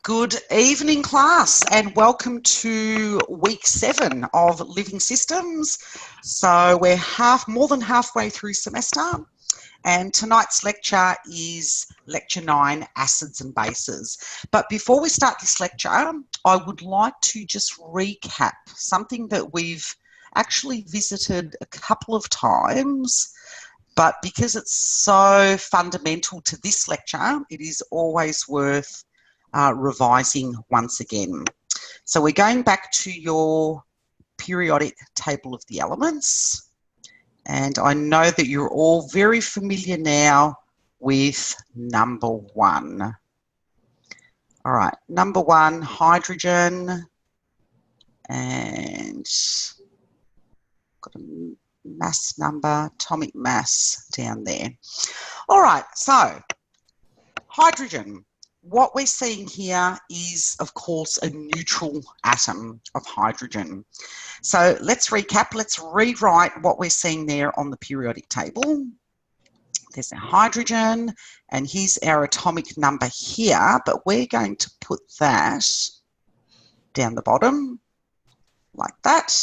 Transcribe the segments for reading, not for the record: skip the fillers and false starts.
Good evening, class, and welcome to week 7 of Living Systems. So we're more than halfway through semester, and tonight's lecture is lecture 9, acids and bases. But before we start this lecture, I would like to just recap something that we've actually visited a couple of times, but because it's so fundamental to this lecture, it is always worth revising once again. So we're going back to your periodic table of the elements, and I know that you're all very familiar now with number 1. All right, number 1, hydrogen, and got a mass number, atomic mass down there. All right, so hydrogen. What we're seeing here is, of course, a neutral atom of hydrogen. So let's recap. Let's rewrite what we're seeing there on the periodic table. There's a hydrogen, and here's our atomic number here, but we're going to put that down the bottom like that.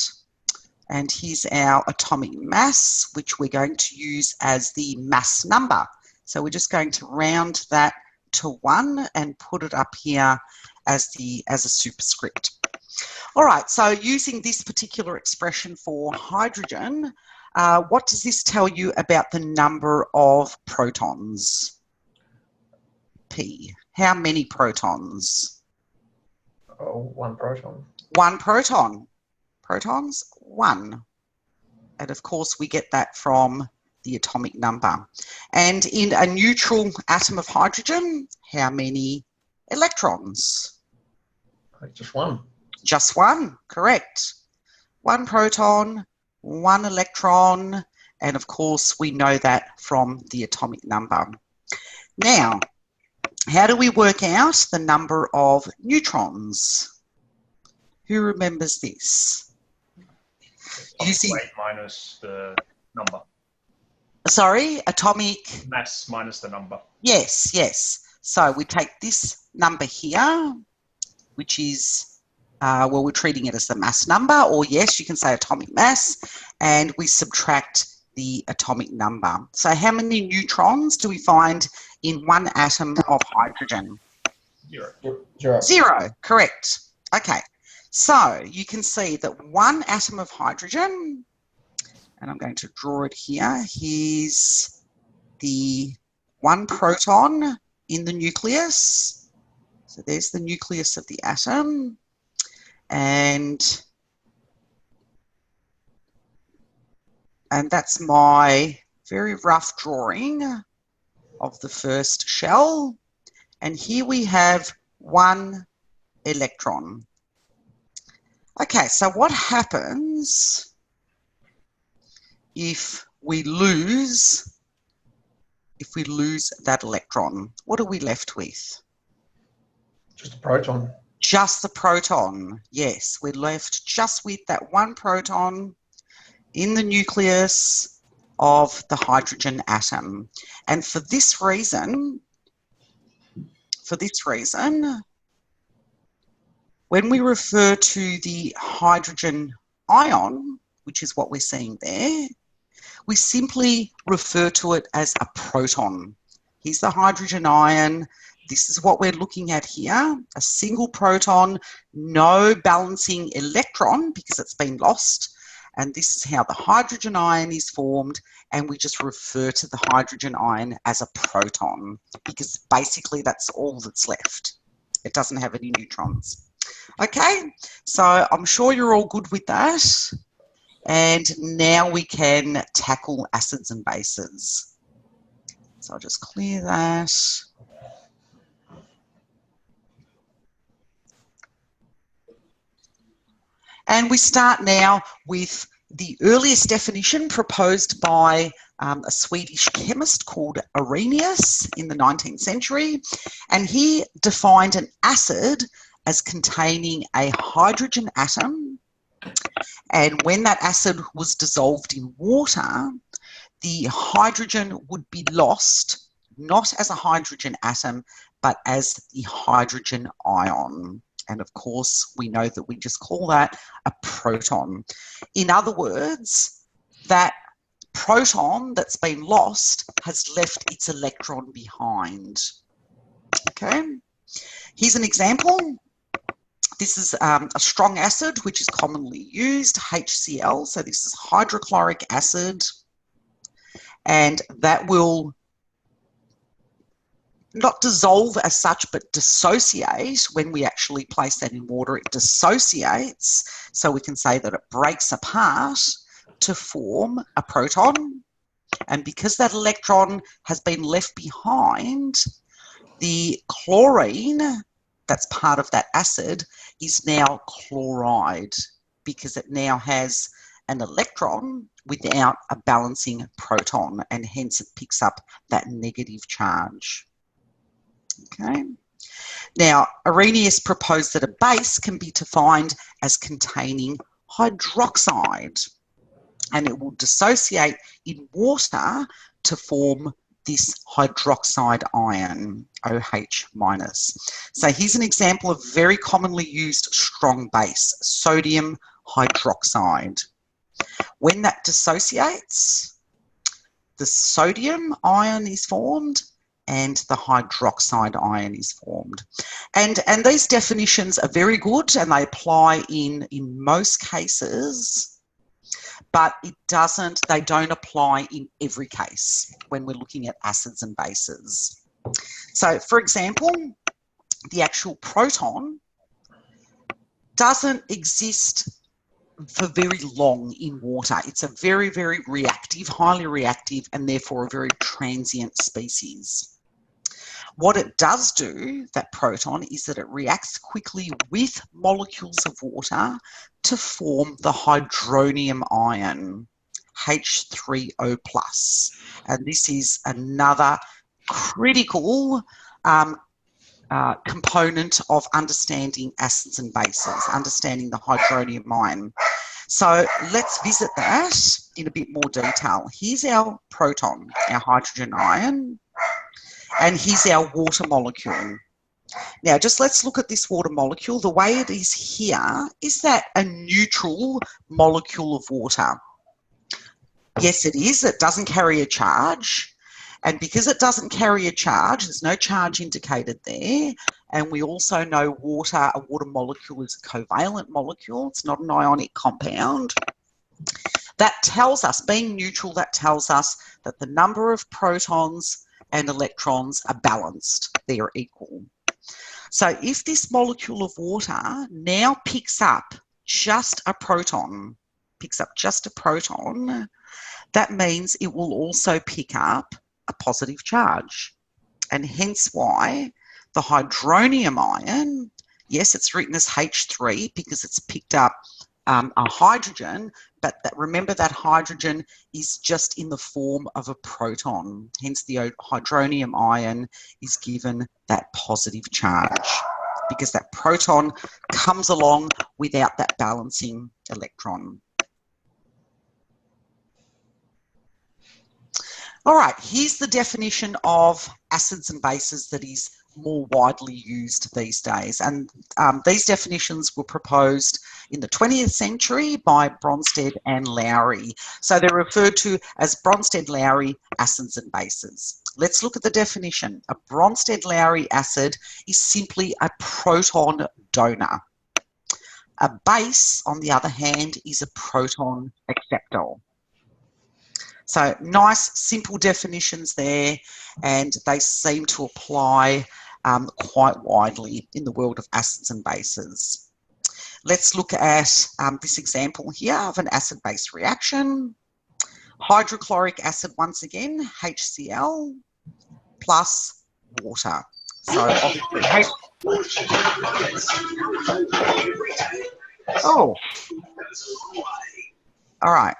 And here's our atomic mass, which we're going to use as the mass number. So we're just going to round that to 1 and put it up here as a superscript. All right, so using this particular expression for hydrogen, what does this tell you about the number of protons? P. How many protons? Oh, 1 proton. 1 proton. Protons? 1. And of course we get that from the atomic number. And in a neutral atom of hydrogen, how many electrons? Just 1. Just 1, correct. 1 proton, 1 electron, and of course we know that from the atomic number. Now, how do we work out the number of neutrons? Who remembers this? Using weight minus the number. Sorry, atomic mass minus the number. Yes, yes. So we take this number here, which is, well, we're treating it as the mass number, or yes, you can say atomic mass, and we subtract the atomic number. So how many neutrons do we find in 1 atom of hydrogen? 0. 0, correct. Okay, so you can see that 1 atom of hydrogen, and I'm going to draw it here. Here's the 1 proton in the nucleus. So there's the nucleus of the atom. And that's my very rough drawing of the first shell. And here we have 1 electron. Okay, so what happens if we lose that electron? What are we left with? Just a proton. Just the proton, yes. We're left just with that 1 proton in the nucleus of the hydrogen atom. And for this reason, when we refer to the hydrogen ion, which is what we're seeing there, we simply refer to it as a proton. Here's the hydrogen ion. This is what we're looking at here, a single proton, no balancing electron because it's been lost. And this is how the hydrogen ion is formed, and we just refer to the hydrogen ion as a proton because basically that's all that's left. It doesn't have any neutrons. Okay, so I'm sure you're all good with that. And now we can tackle acids and bases. So I'll just clear that. And we start now with the earliest definition proposed by a Swedish chemist called Arrhenius in the 19th century. And he defined an acid as containing a hydrogen atom. And when that acid was dissolved in water, the hydrogen would be lost, not as a hydrogen atom, but as the hydrogen ion. And of course, we know that we just call that a proton. In other words, that proton that's been lost has left its electron behind. Okay, here's an example. This is a strong acid which is commonly used, HCl. So this is hydrochloric acid, and that will not dissolve as such, but dissociate. When we actually place that in water, it dissociates. So we can say that it breaks apart to form a proton. And because that electron has been left behind, the chlorine that's part of that acid is now chloride, because it now has an electron without a balancing proton, and hence it picks up that negative charge. Okay. Now, Arrhenius proposed that a base can be defined as containing hydroxide, and it will dissociate in water to form this hydroxide ion, OH minus. So here's an example of very commonly used strong base, sodium hydroxide. When that dissociates, the sodium ion is formed and the hydroxide ion is formed. And these definitions are very good, and they apply in most cases, but they don't apply in every case when we're looking at acids and bases. So, for example, the actual proton doesn't exist for very long in water. It's a very, very reactive, highly reactive, and therefore a very transient species. What it does do, that proton, is that it reacts quickly with molecules of water to form the hydronium ion, H3O+. And this is another critical component of understanding acids and bases, understanding the hydronium ion. So let's visit that in a bit more detail. Here's our proton, our hydrogen ion, and here's our water molecule. Now, just let's look at this water molecule. The way it is here, is that a neutral molecule of water? Yes, it is. It doesn't carry a charge. And because it doesn't carry a charge, there's no charge indicated there. And we also know a water molecule is a covalent molecule. It's not an ionic compound. That tells us, being neutral, that tells us that the number of protons and electrons are balanced. They are equal. So if this molecule of water now picks up just a proton, that means it will also pick up a positive charge. And hence why the hydronium ion, yes, it's written as H3 because it's picked up a hydrogen, but remember that hydrogen is just in the form of a proton. Hence the hydronium ion is given that positive charge because that proton comes along without that balancing electron. All right, here's the definition of acids and bases that is more widely used these days. And these definitions were proposed in the 20th century by Bronsted and Lowry. So they're referred to as Bronsted-Lowry acids and bases. Let's look at the definition. A Bronsted-Lowry acid is simply a proton donor. A base, on the other hand, is a proton acceptor. So nice, simple definitions there, and they seem to apply quite widely in the world of acids and bases. Let's look at this example here of an acid-base reaction. Hydrochloric acid, once again, HCl plus water. So obviously, oh, all right.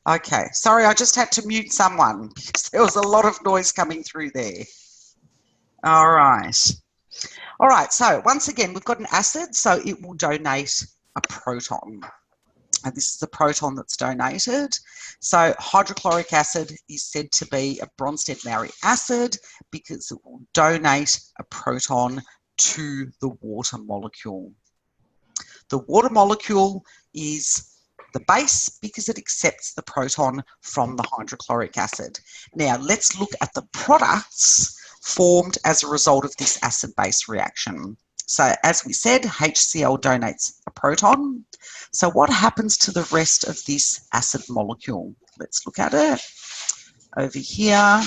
Okay, sorry, I just had to mute someone because there was a lot of noise coming through there. All right. All right, so once again, we've got an acid, so it will donate a proton. and this is the proton that's donated. So hydrochloric acid is said to be a Bronsted-Lowry acid because it will donate a proton to the water molecule. The water molecule is the base because it accepts the proton from the hydrochloric acid. Now let's look at the products formed as a result of this acid-base reaction. So as we said, HCl donates a proton. So what happens to the rest of this acid molecule? Let's look at it. Over here,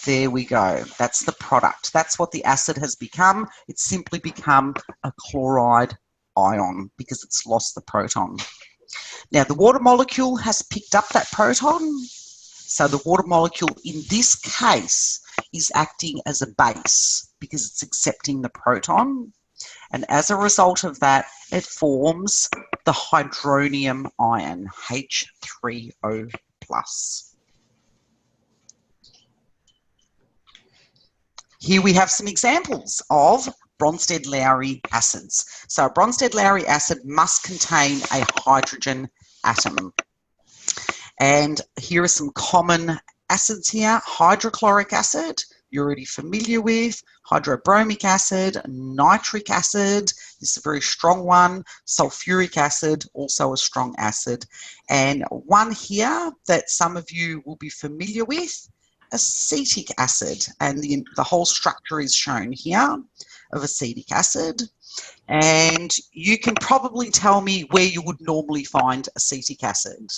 there we go. That's the product. That's what the acid has become. It's simply become a chloride ion because it's lost the proton. Now the water molecule has picked up that proton. So the water molecule in this case is acting as a base because it's accepting the proton. And as a result of that, it forms the hydronium ion, H3O+. Here we have some examples of Bronsted-Lowry acids. So a Bronsted-Lowry acid must contain a hydrogen atom. And here are some common acids here. Hydrochloric acid, you're already familiar with. Hydrobromic acid, nitric acid, this is a very strong one. Sulfuric acid, also a strong acid. And one here that some of you will be familiar with, acetic acid. And the whole structure is shown here of acetic acid. And you can probably tell me where you would normally find acetic acid.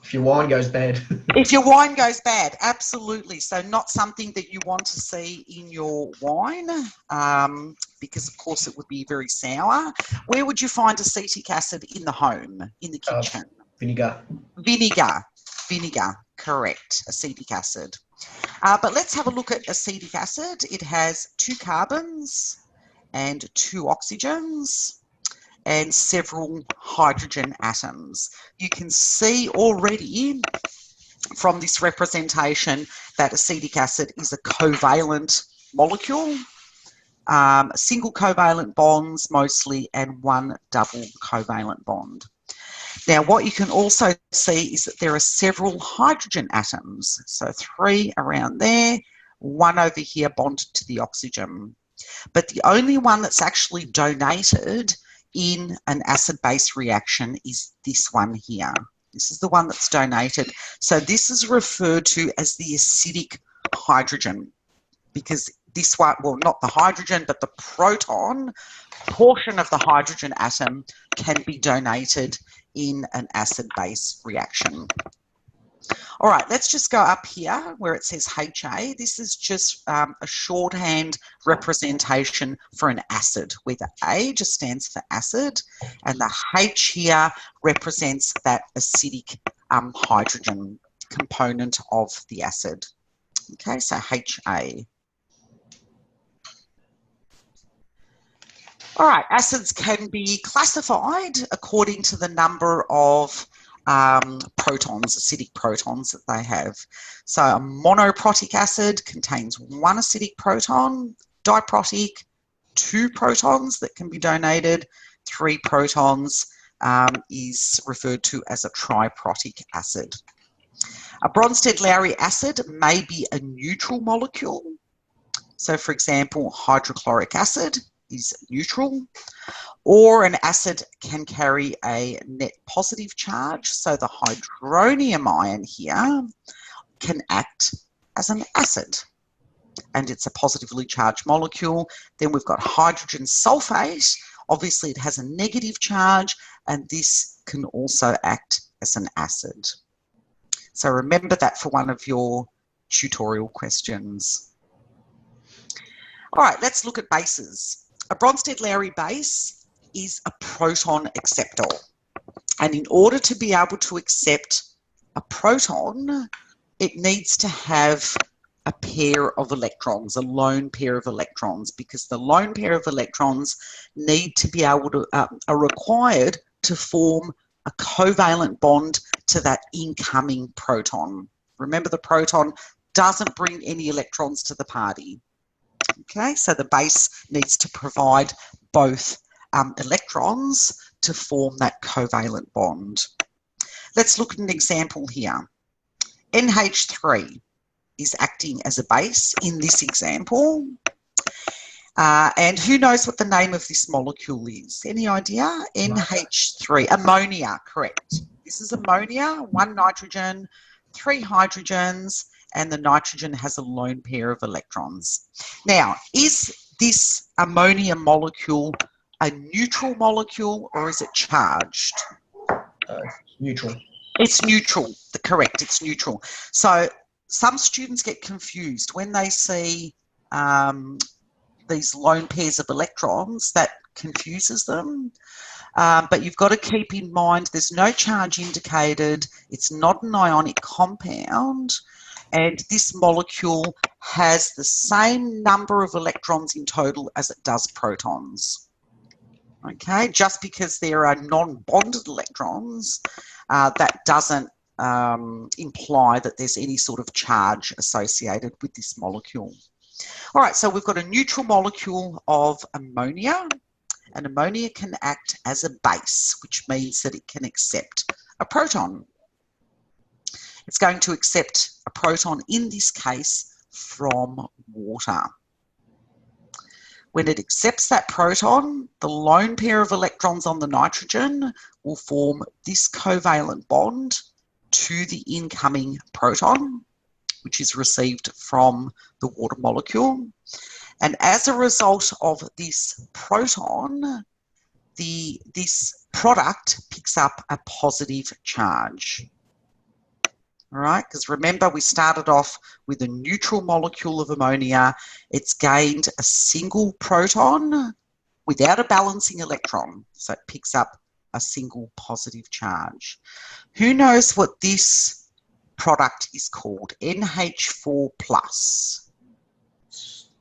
If your wine goes bad. If your wine goes bad, absolutely. So not something that you want to see in your wine because, of course, it would be very sour. Where would you find acetic acid in the home, in the kitchen? Vinegar. Vinegar, correct, acetic acid. But let's have a look at acetic acid. It has 2 carbons and 2 oxygens and several hydrogen atoms. You can see already from this representation that acetic acid is a covalent molecule, single covalent bonds mostly, and 1 double covalent bond. Now, what you can also see is that there are several hydrogen atoms. So 3 around there, 1 over here bonded to the oxygen. But the only one that's actually donated in an acid-base reaction is this one here. This is the one that's donated. So this is referred to as the acidic hydrogen because this one, well, not the hydrogen, but the proton portion of the hydrogen atom can be donated in an acid-base reaction. All right, let's just go up here where it says HA. This is just a shorthand representation for an acid, where the A just stands for acid and the H here represents that acidic hydrogen component of the acid. Okay, so HA. All right, acids can be classified according to the number of protons, acidic protons that they have. So a monoprotic acid contains 1 acidic proton, diprotic, 2 protons that can be donated, 3 protons is referred to as a triprotic acid. A Bronsted-Lowry acid may be a neutral molecule. So for example, hydrochloric acid is neutral, or an acid can carry a net positive charge. So the hydronium ion here can act as an acid and it's a positively charged molecule. Then we've got hydrogen sulfate. Obviously it has a negative charge and this can also act as an acid. So remember that for one of your tutorial questions. All right, let's look at bases. A Bronsted-Lowry base is a proton acceptor. And in order to be able to accept a proton, it needs to have a pair of electrons, a lone pair of electrons, because the lone pair of electrons need to be able to, are required to form a covalent bond to that incoming proton. Remember, the proton doesn't bring any electrons to the party. Okay, so the base needs to provide both electrons to form that covalent bond. Let's look at an example here. NH3 is acting as a base in this example. And who knows what the name of this molecule is? Any idea? NH3, ammonia, correct. This is ammonia, 1 nitrogen, 3 hydrogens, and the nitrogen has a lone pair of electrons. Now, is this ammonia molecule a neutral molecule or is it charged? Neutral. It's neutral, correct, it's neutral. So some students get confused when they see these lone pairs of electrons. That confuses them. But you've got to keep in mind there's no charge indicated, it's not an ionic compound, and this molecule has the same number of electrons in total as it does protons. Okay, just because there are non-bonded electrons, that doesn't imply that there's any sort of charge associated with this molecule. All right, so we've got a neutral molecule of ammonia, and ammonia can act as a base, which means that it can accept a proton. It's going to accept a proton, in this case, from water. When it accepts that proton, the lone pair of electrons on the nitrogen will form this covalent bond to the incoming proton, which is received from the water molecule. And as a result of this proton, this product picks up a positive charge. All right, because remember we started off with a neutral molecule of ammonia. It's gained a single proton without a balancing electron, so it picks up a single positive charge. Who knows what this product is called? NH4+.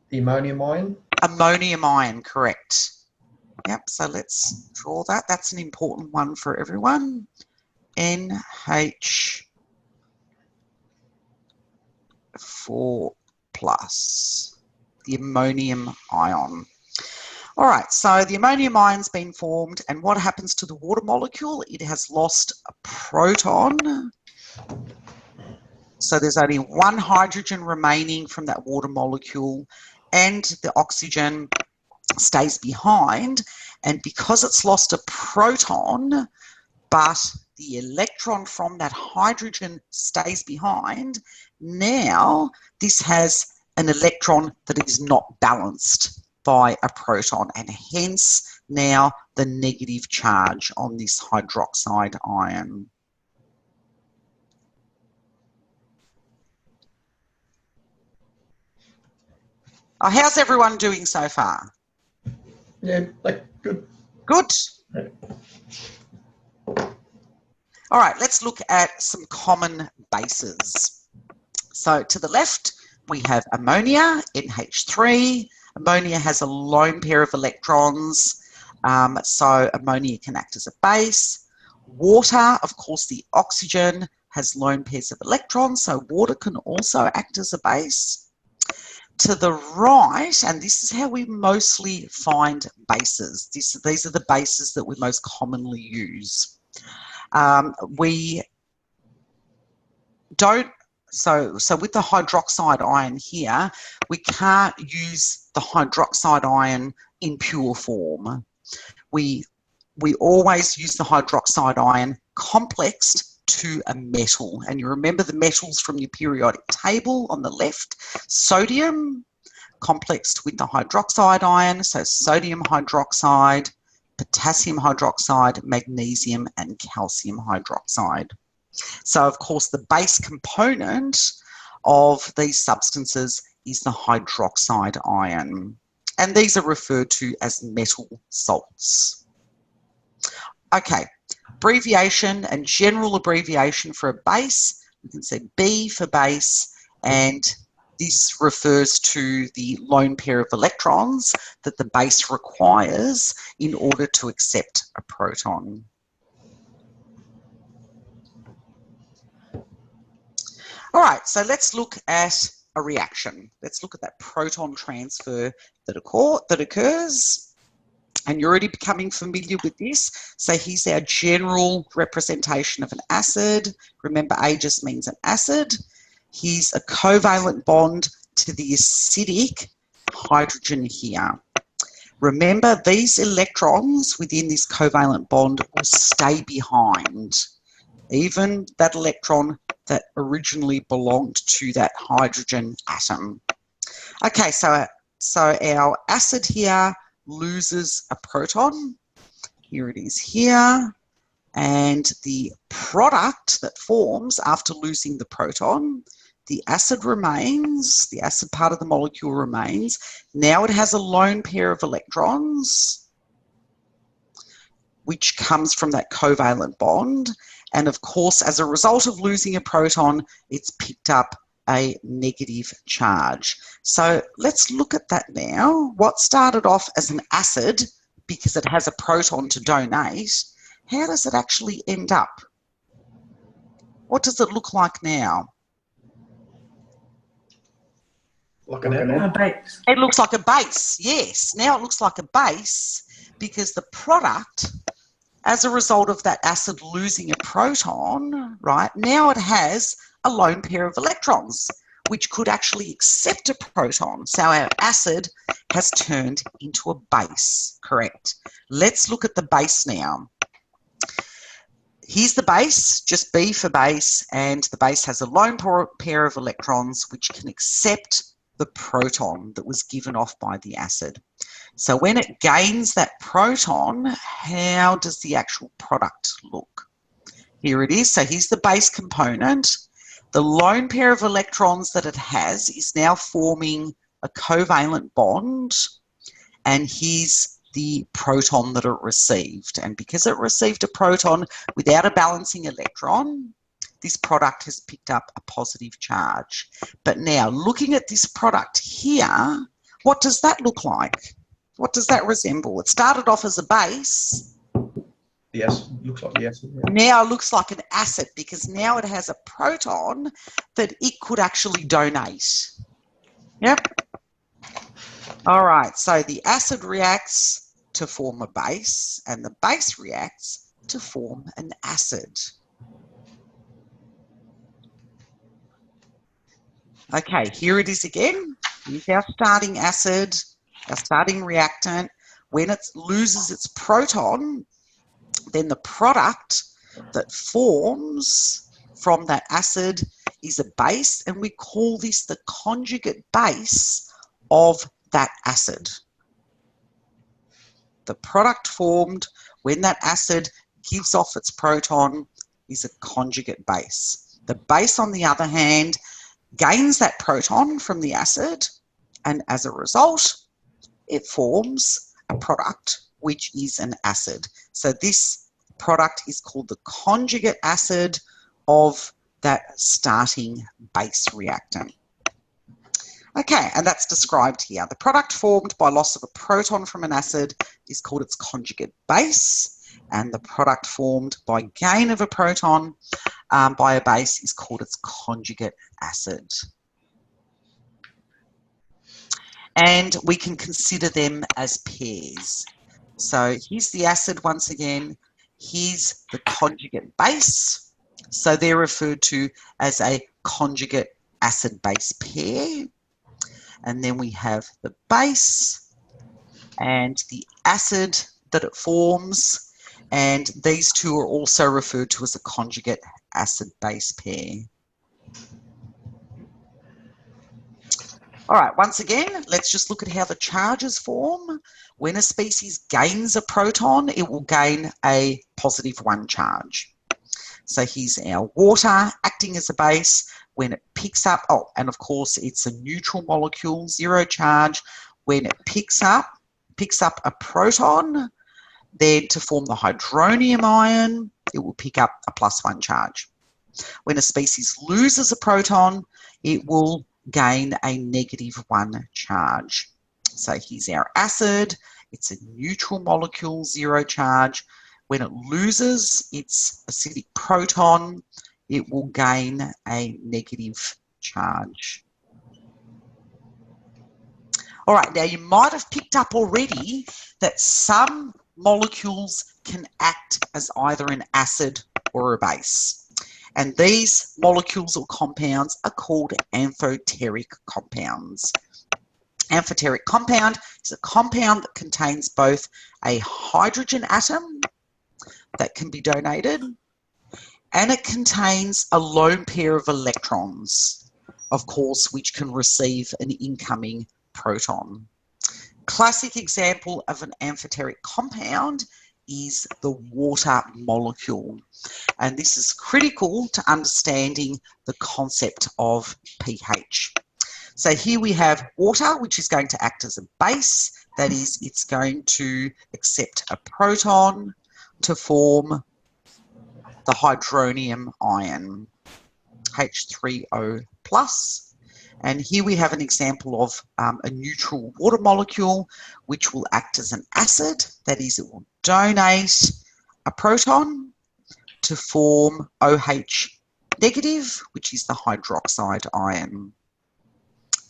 The ammonium ion? Ammonium ion, correct. Yep, so let's draw that. That's an important one for everyone. NH4+, the ammonium ion. All right, so the ammonium ion's been formed, and what happens to the water molecule? It has lost a proton. So there's only 1 hydrogen remaining from that water molecule, and the oxygen stays behind. And because it's lost a proton, but the electron from that hydrogen stays behind, now this has an electron that is not balanced by a proton, and hence now the negative charge on this hydroxide ion. Oh, how's everyone doing so far? Yeah, good. Good. Yeah. All right, let's look at some common bases. So to the left, we have ammonia, NH3. Ammonia has a lone pair of electrons, so ammonia can act as a base. Water, of course, the oxygen has lone pairs of electrons, so water can also act as a base. To the right, and this is how we mostly find bases. These are the bases that we most commonly use. We don't, so with the hydroxide ion here, we can't use the hydroxide ion in pure form. We always use the hydroxide ion complexed to a metal. And you remember the metals from your periodic table on the left. Sodium complexed with the hydroxide ion, so sodium hydroxide, potassium hydroxide, magnesium and calcium hydroxide. So of course the base component of these substances is the hydroxide ion, and these are referred to as metal salts. Okay, abbreviation and general abbreviation for a base, you can say B for base, and this refers to the lone pair of electrons that the base requires in order to accept a proton. All right, so let's look at a reaction. Let's look at that proton transfer that occurs. And you're already becoming familiar with this. So here's our general representation of an acid. Remember, A just means an acid. Here's a covalent bond to the acidic hydrogen here. Remember, these electrons within this covalent bond will stay behind, even that electron that originally belonged to that hydrogen atom. Okay, so our acid here loses a proton. Here it is here. And the product that forms after losing the proton, the acid remains, the acid part of the molecule remains. Now it has a lone pair of electrons, which comes from that covalent bond. And of course, as a result of losing a proton, it's picked up a negative charge. So let's look at that now. What started off as an acid, because it has a proton to donate, how does it actually end up? What does it look like now? Like a base. It looks like a base, yes. Now it looks like a base because the product, as a result of that acid losing a proton, right, now it has a lone pair of electrons, which could actually accept a proton. So our acid has turned into a base, correct? Let's look at the base now. Here's the base, just B for base, and the base has a lone pair of electrons which can accept the proton that was given off by the acid. So when it gains that proton, how does the actual product look? Here it is. So here's the base component. The lone pair of electrons that it has is now forming a covalent bond, and here's the proton that it received. And because it received a proton without a balancing electron, this product has picked up a positive charge. But now, looking at this product here, what does that look like? What does that resemble? It started off as a base. Yes, looks like the acid. Yeah. Now it looks like an acid because now it has a proton that it could actually donate. Yep. All right, so the acid reacts to form a base and the base reacts to form an acid. Okay, here it is again. Here's our starting acid, our starting reactant. When it loses its proton, then the product that forms from that acid is a base, and we call this the conjugate base of that acid. The product formed when that acid gives off its proton is a conjugate base. The base, on the other hand, gains that proton from the acid, and as a result, it forms a product which is an acid. So this product is called the conjugate acid of that starting base reactant. Okay, and that's described here. The product formed by loss of a proton from an acid is called its conjugate base, and the product formed by gain of a proton by a base is called its conjugate acid. And we can consider them as pairs. So here's the acid once again. Here's the conjugate base. So they're referred to as a conjugate acid-base pair. And then we have the base and the acid that it forms. And these two are also referred to as a conjugate acid-base pair. All right, once again, let's just look at how the charges form. When a species gains a proton, it will gain a +1 charge. So here's our water acting as a base. When it picks up, oh, and of course it's a neutral molecule, 0 charge. When it picks up a proton, then to form the hydronium ion, it will pick up a +1 charge. When a species loses a proton, it will gain a -1 charge. So here's our acid. It's a neutral molecule, 0 charge. When it loses its acidic proton, it will gain a negative charge. All right, now you might have picked up already that some molecules can act as either an acid or a base. And these molecules or compounds are called amphoteric compounds. Amphoteric compound is a compound that contains both a hydrogen atom that can be donated, and it contains a lone pair of electrons, of course, which can receive an incoming proton. Classic example of an amphoteric compound is the water molecule, and this is critical to understanding the concept of pH. So here we have water, which is going to act as a base. That is, it's going to accept a proton to form the hydronium ion, H3O+. And here we have an example of a neutral water molecule, which will act as an acid. That is, it will donate a proton to form OH negative, which is the hydroxide ion.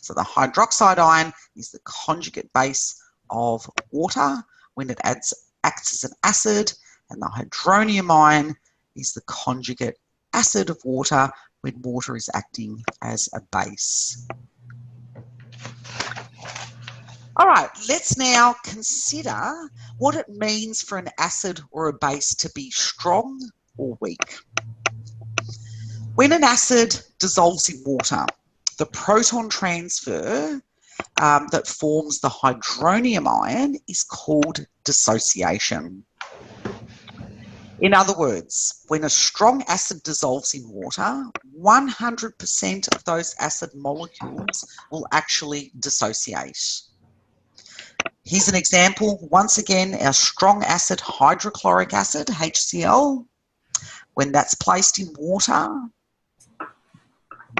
So the hydroxide ion is the conjugate base of water when it acts as an acid, and the hydronium ion is the conjugate acid of water when water is acting as a base. All right, let's now consider what it means for an acid or a base to be strong or weak. When an acid dissolves in water, the proton transfer that forms the hydronium ion is called dissociation. In other words, when a strong acid dissolves in water, 100% of those acid molecules will actually dissociate. Here's an example. Once again, our strong acid, hydrochloric acid, HCl, when that's placed in water,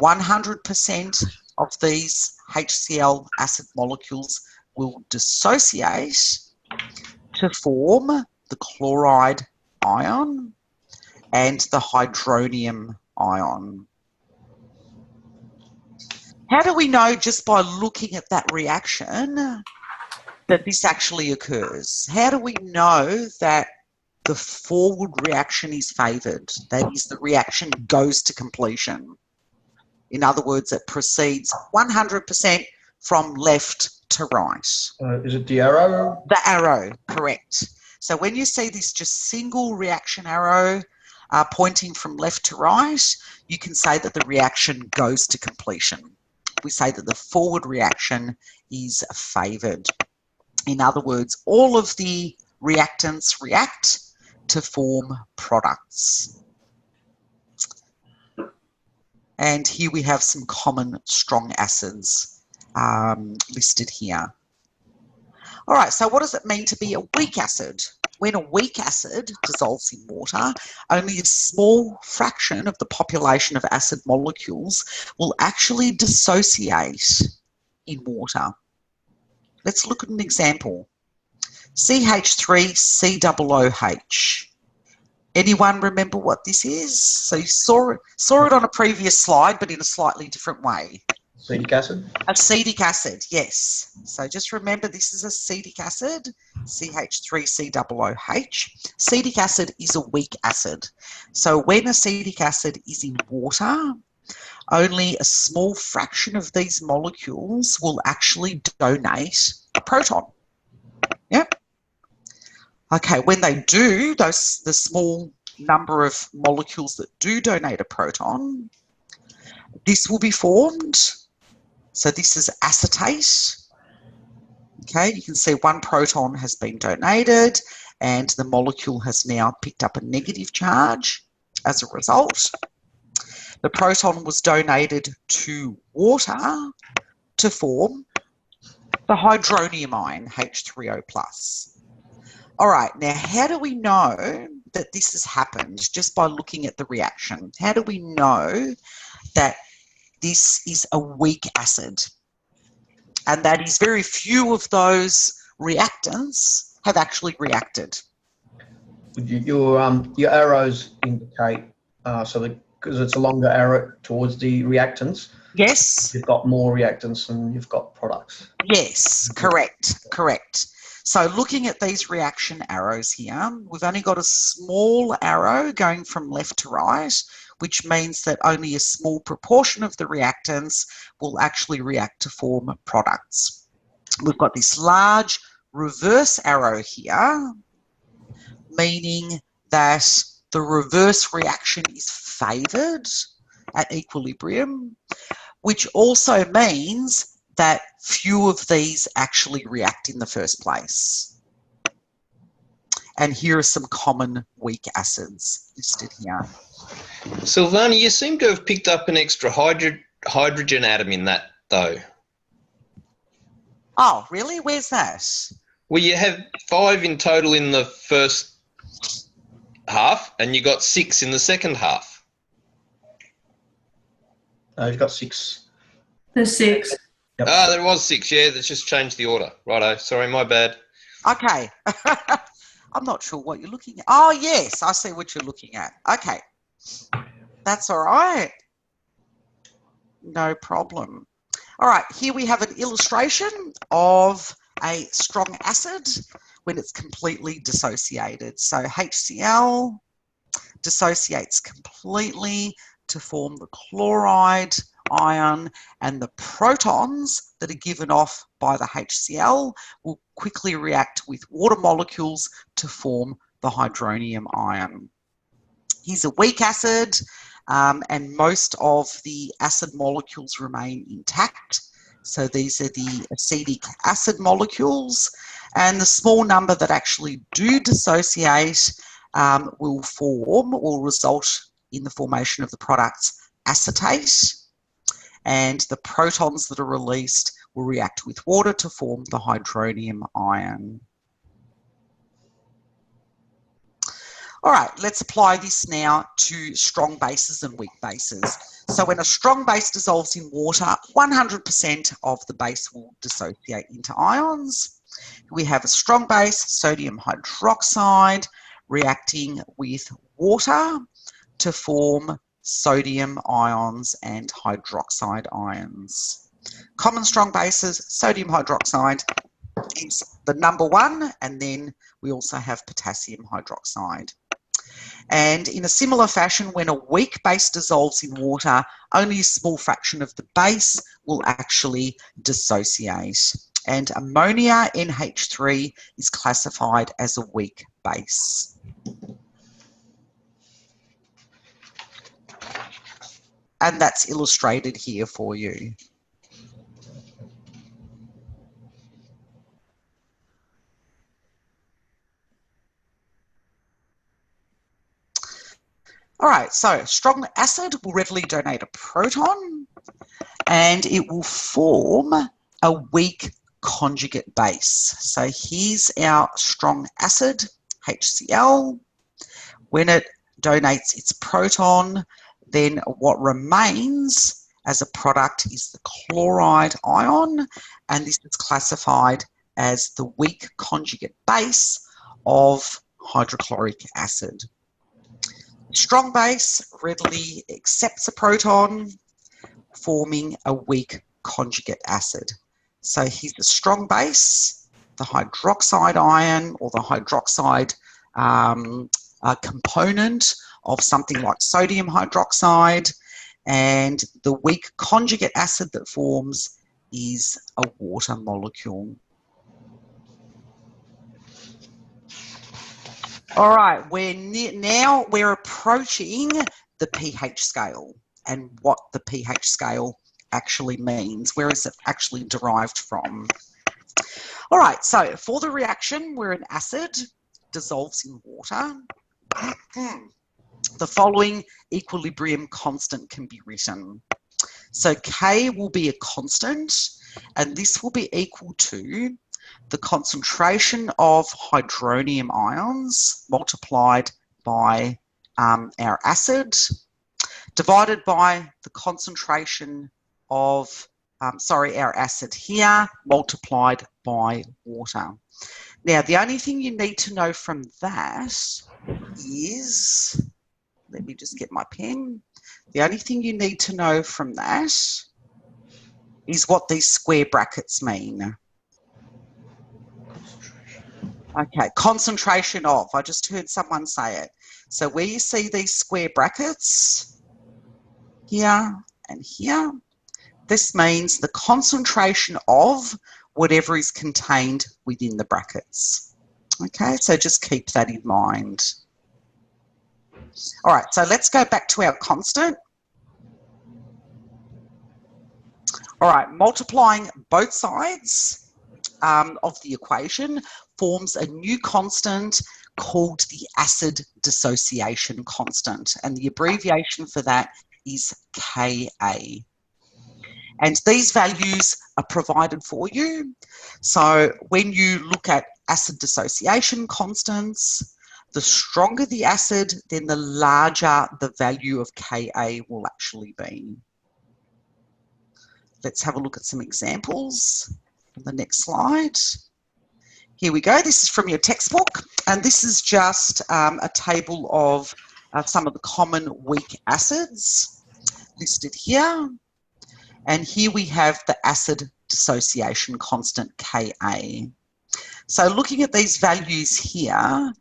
100% of these HCl acid molecules will dissociate to form the chloride ion and the hydronium ion. How do we know just by looking at that reaction that this actually occurs? How do we know that the forward reaction is favoured? That is, the reaction goes to completion. In other words, it proceeds 100% from left to right. Is it the arrow? The arrow, correct. So when you see this just single reaction arrow pointing from left to right, you can say that the reaction goes to completion. We say that the forward reaction is favoured. In other words, all of the reactants react to form products. And here we have some common strong acids listed here. All right, so what does it mean to be a weak acid? When a weak acid dissolves in water, only a small fraction of the population of acid molecules will actually dissociate in water. Let's look at an example. CH3COOH. Anyone remember what this is? So you saw it on a previous slide, but in a slightly different way. Acetic acid? Acetic acid, yes. So just remember this is acetic acid, CH3COOH. Acetic acid is a weak acid. So when acetic acid is in water, only a small fraction of these molecules will actually donate a proton. Yep. Okay, when they do, the small number of molecules that do donate a proton, this will be formed. So this is acetate. Okay, you can see one proton has been donated and the molecule has now picked up a negative charge as a result. The proton was donated to water to form the hydronium ion, H3O+. All right, now how do we know that this has happened just by looking at the reaction? How do we know that this is a weak acid? And that is very few of those reactants have actually reacted. Your arrows indicate, because it's a longer arrow towards the reactants, Yes. You've got more reactants than you've got products. Yes, correct. So looking at these reaction arrows here, we've only got a small arrow going from left to right, which means that only a small proportion of the reactants will actually react to form products. We've got this large reverse arrow here, meaning that the reverse reaction is favoured at equilibrium, which also means that few of these actually react in the first place. And here are some common weak acids listed here. Silvana, you seem to have picked up an extra hydrogen atom in that, though. Oh, really? Where's that? Well, you have 5 in total in the first half, and you got 6 in the second half. You've got 6. There's 6. Yep. Ah, there was 6, yeah. Let's just change the order. Righto. Sorry, my bad. Okay. I'm not sure what you're looking at. Oh, yes, I see what you're looking at. Okay. That's all right. No problem. All right, here we have an illustration of a strong acid when it's completely dissociated. So HCl dissociates completely to form the chloride ion, and the protons that are given off by the HCl will quickly react with water molecules to form the hydronium ion. Here's a weak acid, and most of the acid molecules remain intact. So these are the acetic acid molecules, and the small number that actually do dissociate will result in the formation of the products acetate, and the protons that are released will react with water to form the hydronium ion. All right, let's apply this now to strong bases and weak bases. So when a strong base dissolves in water, 100% of the base will dissociate into ions. We have a strong base, sodium hydroxide, reacting with water to form sodium ions and hydroxide ions. Common strong bases, sodium hydroxide is the number 1, and then we also have potassium hydroxide. And in a similar fashion, when a weak base dissolves in water, only a small fraction of the base will actually dissociate. And ammonia, NH3, is classified as a weak base. And that's illustrated here for you. All right, so strong acid will readily donate a proton, and it will form a weak conjugate base. So here's our strong acid, HCl. When it donates its proton, then what remains as a product is the chloride ion, and this is classified as the weak conjugate base of hydrochloric acid. Strong base readily accepts a proton, forming a weak conjugate acid. So here's the strong base, the hydroxide ion, or the hydroxide component of something like sodium hydroxide, and the weak conjugate acid that forms is a water molecule. All right, now we're approaching the pH scale and what the pH scale actually means. Where is it actually derived from? All right, so for the reaction where an acid dissolves in water, the following equilibrium constant can be written. So K will be a constant, and this will be equal to the concentration of hydronium ions multiplied by our acid, divided by the concentration of, our acid here, multiplied by water. Now, the only thing you need to know from that is, let me just get my pen. The only thing you need to know from that is what these square brackets mean. Okay, concentration of. I just heard someone say it. So where you see these square brackets, here and here, this means the concentration of whatever is contained within the brackets. Okay, so just keep that in mind. All right, so let's go back to our constant. All right, multiplying both sides of the equation forms a new constant called the acid dissociation constant, and the abbreviation for that is Ka. And these values are provided for you. So when you look at acid dissociation constants, the stronger the acid, then the larger the value of Ka will actually be. Let's have a look at some examples on the next slide. Here we go. This is from your textbook, and this is just a table of some of the common weak acids listed here. And here we have the acid dissociation constant Ka. So looking at these values here,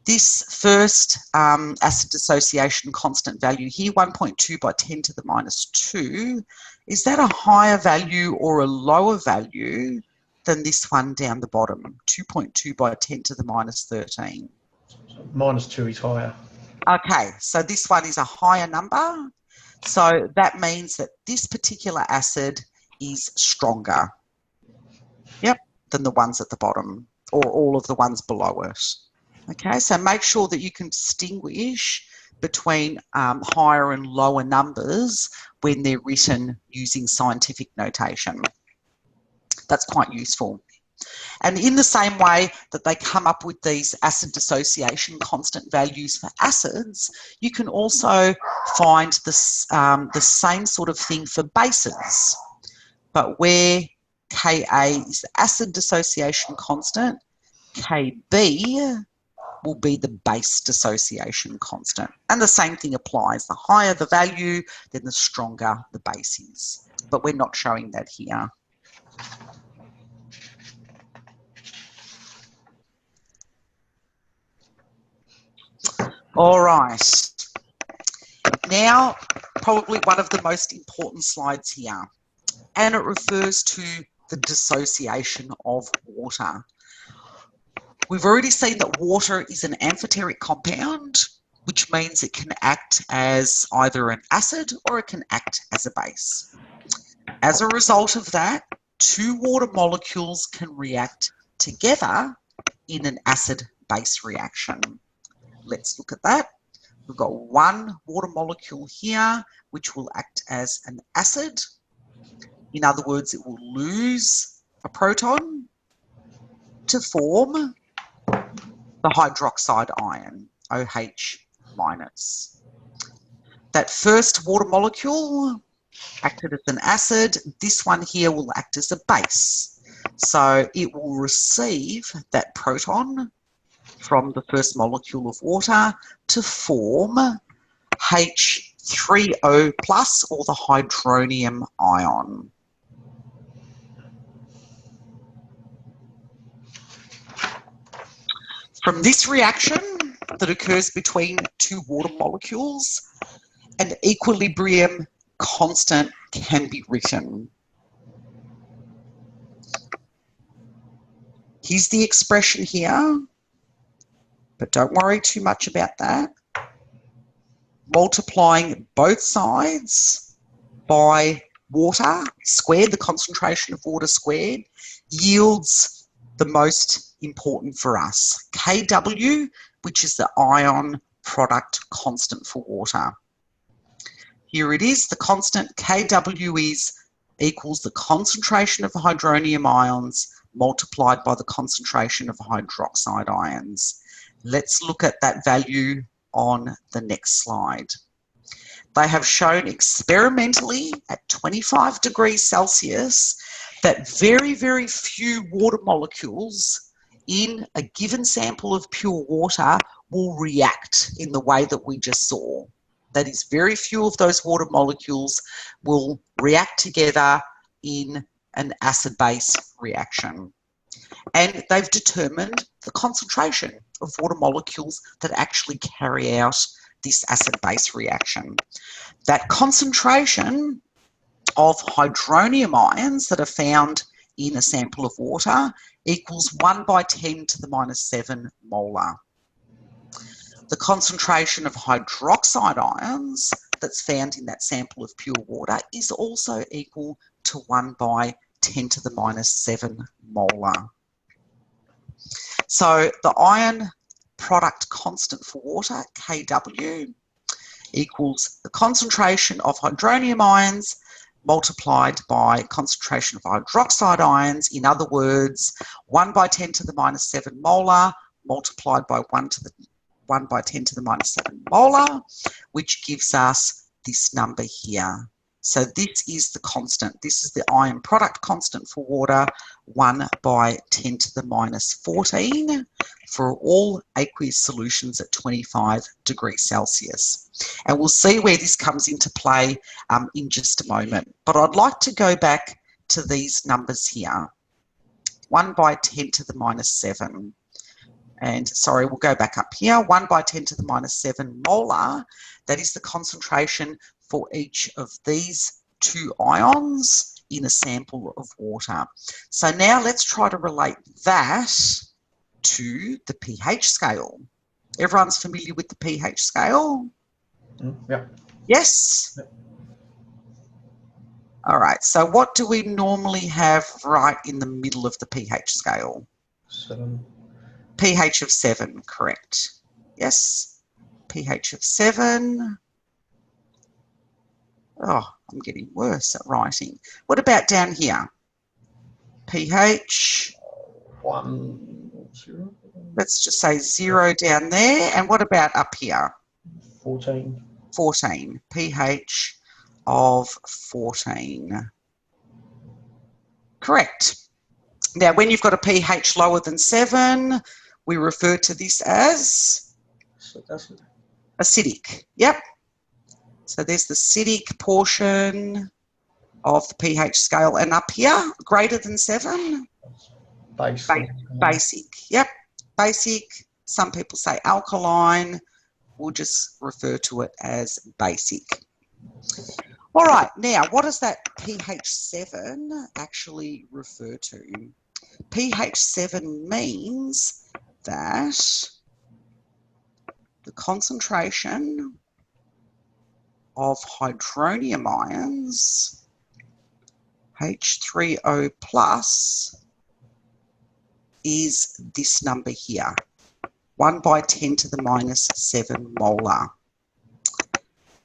this first acid dissociation constant value here, 1.2 by 10 to the minus 2, is that a higher value or a lower value than this one down the bottom, 2.2 by 10 to the minus 13? Minus 2 is higher. Okay, so this one is a higher number. So that means that this particular acid is stronger, yep, than the ones at the bottom or all of the ones below it. Okay, so make sure that you can distinguish between higher and lower numbers when they're written using scientific notation. That's quite useful. And in the same way that they come up with these acid dissociation constant values for acids, you can also find this, the same sort of thing for bases. But where Ka is the acid dissociation constant, Kb will be the base dissociation constant. And the same thing applies. The higher the value, then the stronger the base is. But we're not showing that here. All right. Now, probably one of the most important slides here, and it refers to the dissociation of water. We've already seen that water is an amphoteric compound, which means it can act as either an acid or it can act as a base. As a result of that, two water molecules can react together in an acid-base reaction. Let's look at that. We've got one water molecule here, which will act as an acid. In other words, it will lose a proton to form the hydroxide ion, OH minus. That first water molecule acted as an acid. This one here will act as a base. So it will receive that proton from the first molecule of water to form H3O plus, or the hydronium ion. From this reaction that occurs between two water molecules, an equilibrium constant can be written. Here's the expression here, but don't worry too much about that. Multiplying both sides by water squared, the concentration of water squared, yields the most important for us, Kw, which is the ion product constant for water. Here it is, the constant Kw equals the concentration of the hydronium ions multiplied by the concentration of hydroxide ions. Let's look at that value on the next slide. They have shown experimentally at 25 degrees Celsius that very, very few water molecules in a given sample of pure water will react in the way that we just saw. That is, very few of those water molecules will react together in an acid-base reaction. And they've determined the concentration of water molecules that actually carry out this acid-base reaction. That concentration of hydronium ions that are found in a sample of water equals 1 by 10 to the minus 7 molar. The concentration of hydroxide ions that's found in that sample of pure water is also equal to 1 by 10 to the minus 7 molar. So the ion product constant for water, Kw, equals the concentration of hydronium ions multiplied by concentration of hydroxide ions. In other words, 1 by 10 to the minus 7 molar multiplied by 1 by 10 to the minus 7 molar, which gives us this number here. So this is the constant. This is the ion product constant for water, 1 by 10 to the minus 14 for all aqueous solutions at 25 degrees Celsius. And we'll see where this comes into play in just a moment. But I'd like to go back to these numbers here. 1 by 10 to the minus 7. And sorry, we'll go back up here. 1 by 10 to the minus 7 molar. That is the concentration for each of these two ions in a sample of water. So now let's try to relate that to the pH scale. Everyone's familiar with the pH scale? Yeah. Yes? Yep. All right, so what do we normally have right in the middle of the pH scale? 7. pH of 7, correct. Yes, pH of 7. Oh, I'm getting worse at writing. What about down here? pH? 1, 0. Let's just say 0 down there. And what about up here? 14. 14. pH of 14. Correct. Now, when you've got a pH lower than 7, we refer to this as So that's it. acidic. Yep. So there's the acidic portion of the pH scale. And up here, greater than 7? Basic. Basic. Yep. Basic. Some people say alkaline. We'll just refer to it as basic. All right. Now, what does that pH 7 actually refer to? pH 7 means that the concentration of hydronium ions, H3O plus, is this number here, 1 by 10 to the minus 7 molar.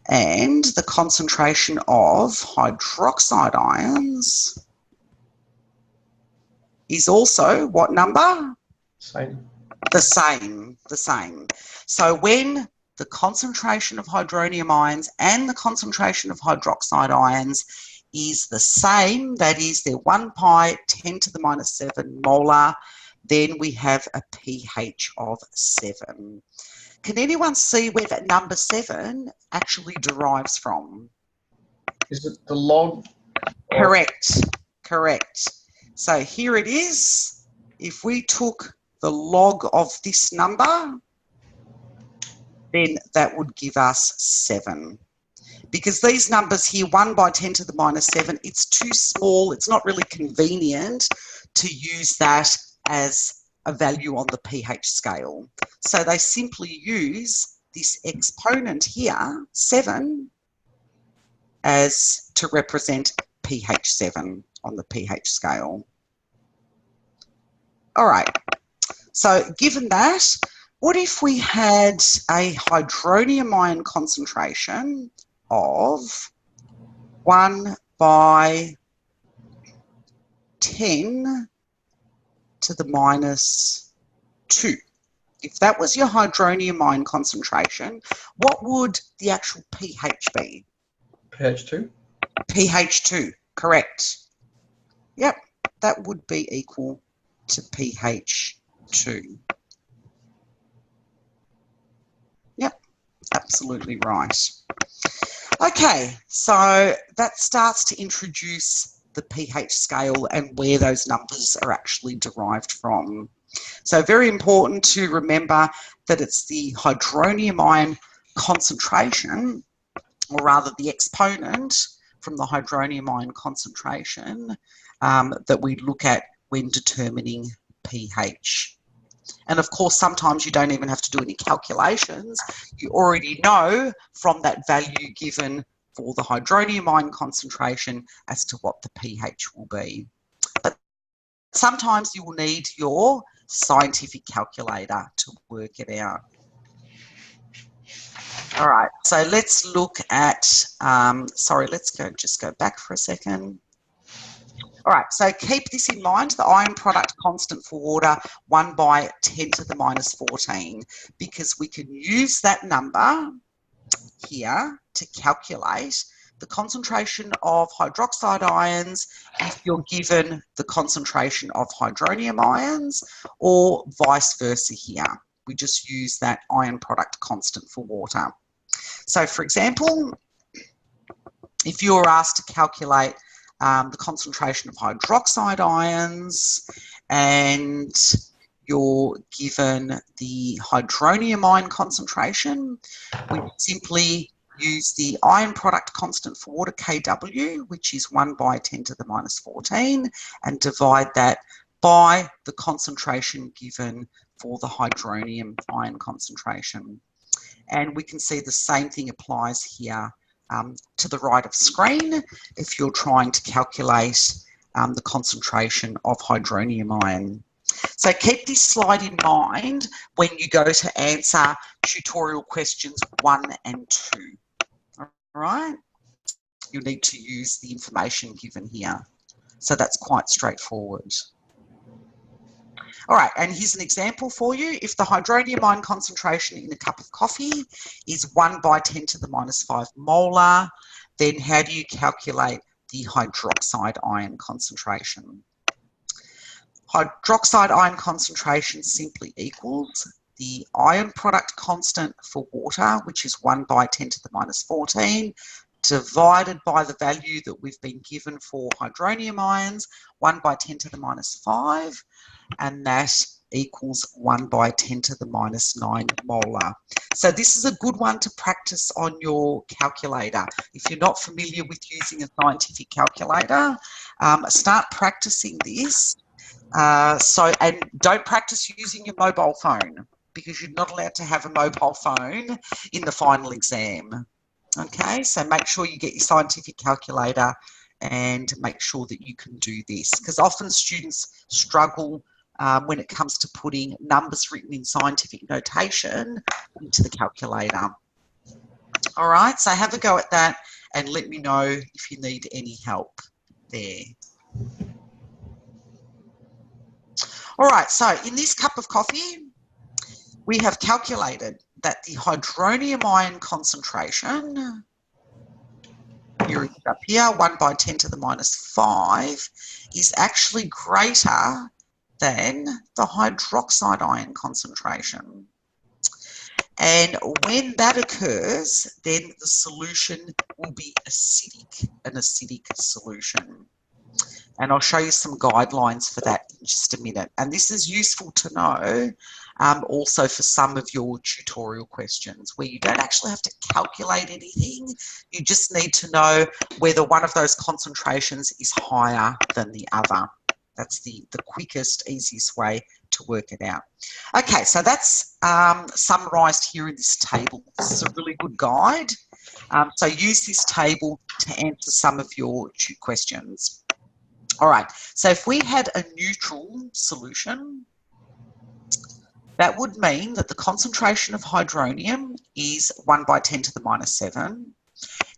And the concentration of hydroxide ions is also what number? Same. The same. So when the concentration of hydronium ions and the concentration of hydroxide ions is the same, that is, they're 1 by 10 to the minus 7 molar, then we have a pH of 7. Can anyone see where that number 7 actually derives from? Is it the log? Correct. So here it is. If we took the log of this number, then that would give us 7. Because these numbers here, 1 by 10 to the minus 7, it's too small. It's not really convenient to use that as a value on the pH scale. So they simply use this exponent here, 7, as to represent pH 7 on the pH scale. All right. So given that, what if we had a hydronium ion concentration of 1 by 10 to the minus 2? If that was your hydronium ion concentration, what would the actual pH be? pH 2. pH 2, correct. Yep, that would be equal to pH 2. Yep, absolutely right. Okay, so that starts to introduce the pH scale and where those numbers are actually derived from. So very important to remember that it's the hydronium ion concentration, or rather the exponent from the hydronium ion concentration, that we look at when determining pH. And of course, sometimes you don't even have to do any calculations. You already know from that value given for the hydronium ion concentration as to what the pH will be. But sometimes you will need your scientific calculator to work it out. All right, so let's look at, sorry, just go back for a second. All right, so keep this in mind, the ion product constant for water, 1 by 10 to the minus 14, because we can use that number here to calculate the concentration of hydroxide ions if you're given the concentration of hydronium ions, or vice versa here. We just use that ion product constant for water. So for example, if you were asked to calculate the concentration of hydroxide ions and you're given the hydronium ion concentration, we simply use the ion product constant for water, Kw, which is 1 by 10 to the minus 14, and divide that by the concentration given for the hydronium ion concentration. And we can see the same thing applies here to the right of screen if you're trying to calculate the concentration of hydronium ion. So keep this slide in mind when you go to answer tutorial questions 1 and 2. All right? You'll need to use the information given here. So that's quite straightforward. All right, and here's an example for you. If the hydronium ion concentration in a cup of coffee is 1 by 10 to the minus 5 molar, then how do you calculate the hydroxide ion concentration? Hydroxide ion concentration simply equals the ion product constant for water, which is 1 by 10 to the minus 14, divided by the value that we've been given for hydronium ions, 1 by 10 to the minus 5, and that equals 1 by 10 to the minus 9 molar. So this is a good one to practice on your calculator. If you're not familiar with using a scientific calculator, start practicing this. And don't practice using your mobile phone, because you're not allowed to have a mobile phone in the final exam. Okay, so make sure you get your scientific calculator and make sure that you can do this, because often students struggle when it comes to putting numbers written in scientific notation into the calculator. All right, so have a go at that and let me know if you need any help there. All right, so in this cup of coffee, we have calculated that the hydronium ion concentration, here it is up here, 1 by 10 to the minus 5, is actually greater than the hydroxide ion concentration. And when that occurs, then the solution will be acidic, an acidic solution. And I'll show you some guidelines for that in just a minute. And this is useful to know also for some of your tutorial questions where you don't actually have to calculate anything. You just need to know whether one of those concentrations is higher than the other. That's the quickest, easiest way to work it out. Okay, so that's summarised here in this table. This is a really good guide. So use this table to answer some of your questions. All right, so if we had a neutral solution, that would mean that the concentration of hydronium is 1 by 10 to the minus 7,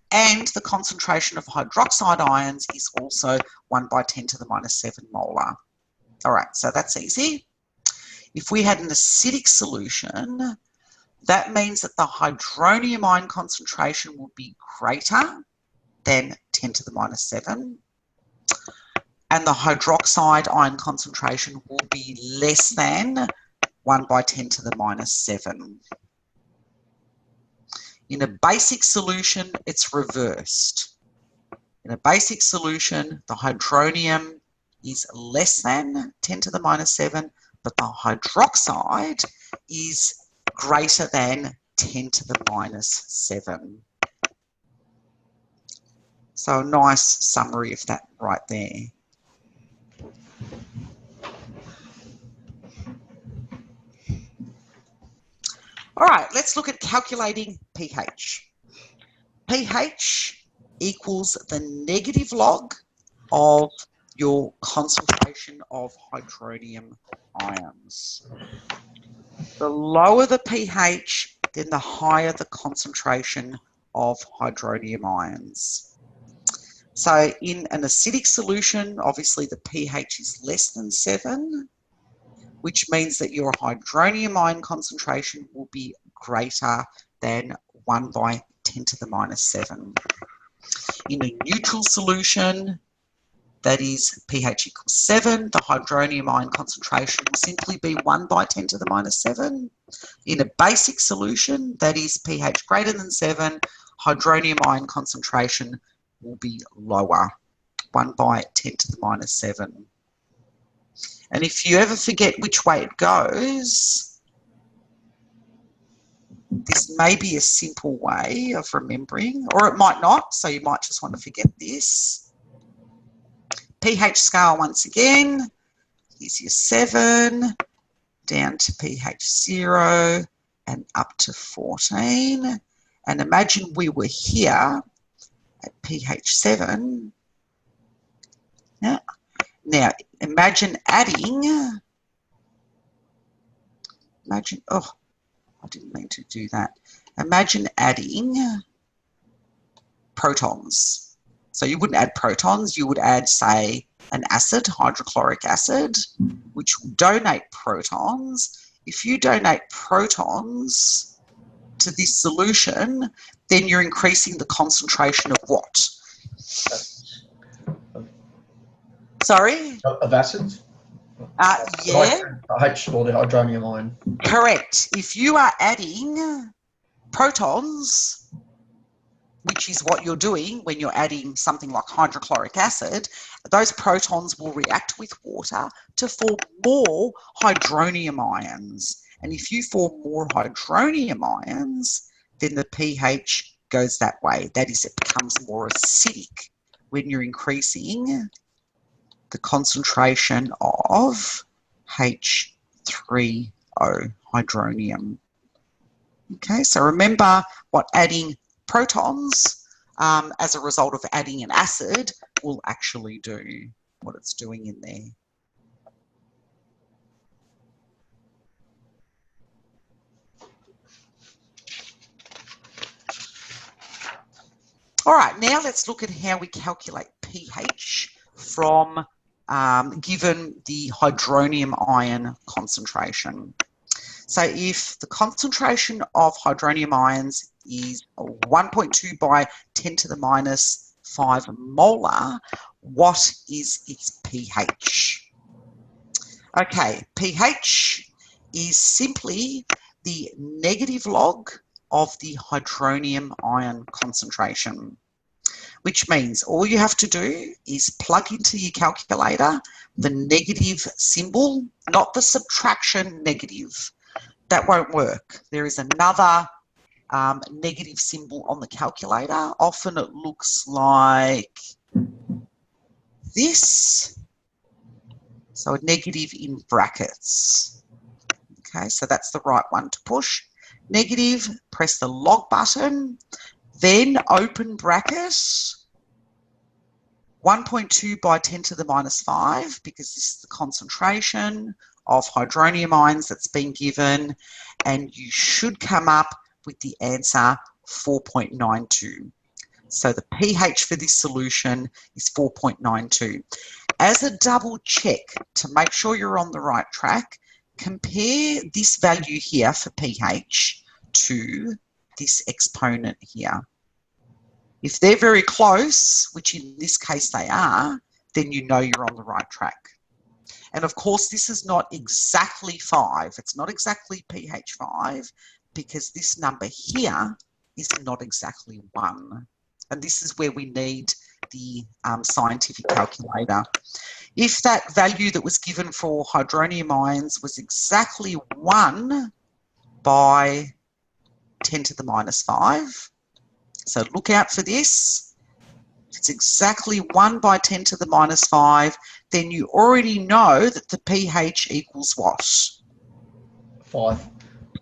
and the concentration of hydroxide ions is also 1 by 10 to the minus 7 molar. All right, so that's easy. If we had an acidic solution, that means that the hydronium ion concentration would be greater than 10 to the minus 7, and the hydroxide ion concentration will be less than 1 by 10 to the minus 7. In a basic solution, it's reversed. In a basic solution, the hydronium is less than 10 to the minus 7, but the hydroxide is greater than 10 to the minus 7. So a nice summary of that right there. All right, let's look at calculating pH. pH equals the negative log of your concentration of hydronium ions. The lower the pH, then the higher the concentration of hydronium ions. So in an acidic solution, obviously the pH is less than 7, which means that your hydronium ion concentration will be greater than 1 by 10 to the minus 7. In a neutral solution, that is pH equals 7, the hydronium ion concentration will simply be 1 by 10 to the minus 7. In a basic solution, that is pH greater than 7, hydronium ion concentration will be lower, 1 by 10 to the minus 7. And if you ever forget which way it goes, this may be a simple way of remembering, or it might not, so you might just want to forget this. pH scale once again, here's your 7, down to pH 0, and up to 14. And imagine we were here at pH 7. Yeah. Now, imagine adding, oh, I didn't mean to do that. Imagine adding protons. So you wouldn't add protons, you would add, say, an acid, hydrochloric acid, which will donate protons. If you donate protons to this solution, then you're increasing the concentration of what? Sorry? Of acids? Yeah. H, or the hydronium ion. Correct. If you are adding protons, which is what you're doing when you're adding something like hydrochloric acid, those protons will react with water to form more hydronium ions. And if you form more hydronium ions, then the pH goes that way. That is, it becomes more acidic when you're increasing the concentration of H3O, hydronium. Okay, so remember what adding protons as a result of adding an acid will actually do, what it's doing in there. All right, now let's look at how we calculate pH from given the hydronium ion concentration. So if the concentration of hydronium ions is 1.2 by 10 to the minus 5 molar, what is its pH? Okay, pH is simply the negative log of the hydronium ion concentration, which means all you have to do is plug into your calculator the negative symbol, not the subtraction negative. That won't work. There is another negative symbol on the calculator. Often it looks like this. So a negative in brackets. Okay, so that's the right one to push. Negative, press the log button, then open bracket, 1.2 by 10 to the minus 5, because this is the concentration of hydronium ions that's been given, and you should come up with the answer 4.92. So the pH for this solution is 4.92. As a double check to make sure you're on the right track, compare this value here for pH to this exponent here. If they're very close, which in this case they are, then you know you're on the right track. And of course, this is not exactly 5. It's not exactly pH 5 because this number here is not exactly 1. And this is where we need the scientific calculator. If that value that was given for hydronium ions was exactly 1 by 10 to the minus 5, so look out for this. If it's exactly 1 by 10 to the minus 5, then you already know that the pH equals what? 5.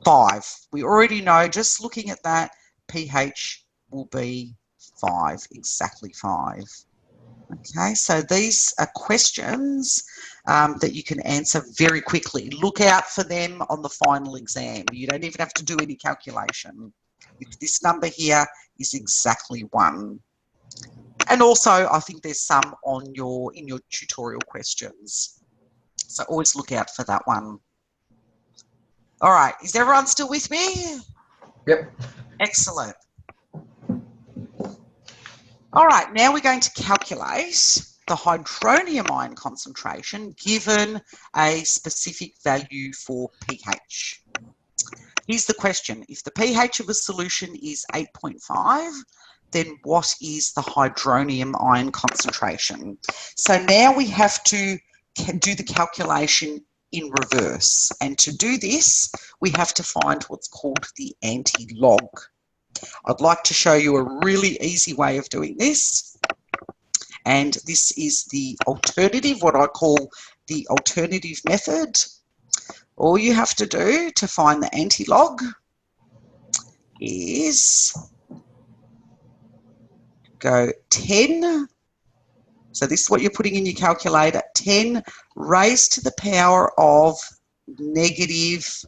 5. We already know, just looking at that, pH will be 5, exactly 5. Okay, so these are questions that you can answer very quickly. Look out for them on the final exam. You don't even have to do any calculation. If this number here is exactly 1. And also, I think there's some on in your tutorial questions. So always look out for that one. All right, is everyone still with me? Yep. Excellent. All right, now we're going to calculate the hydronium ion concentration given a specific value for pH. Here's the question. If the pH of a solution is 8.5, then what is the hydronium ion concentration? So now we have to do the calculation in reverse. And to do this, we have to find what's called the anti-log. I'd like to show you a really easy way of doing this. And this is the alternative, what I call the alternative method. All you have to do to find the anti-log is go 10. So this is what you're putting in your calculator. 10 raised to the power of negative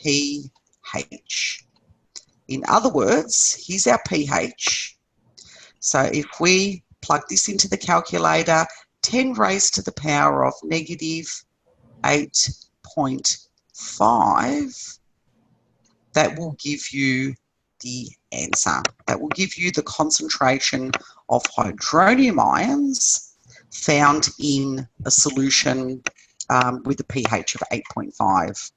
pH. In other words, here's our pH. So if we plug this into the calculator, 10 raised to the power of negative 8.5, that will give you the answer. That will give you the concentration of hydronium ions found in a solution with a pH of 8.5.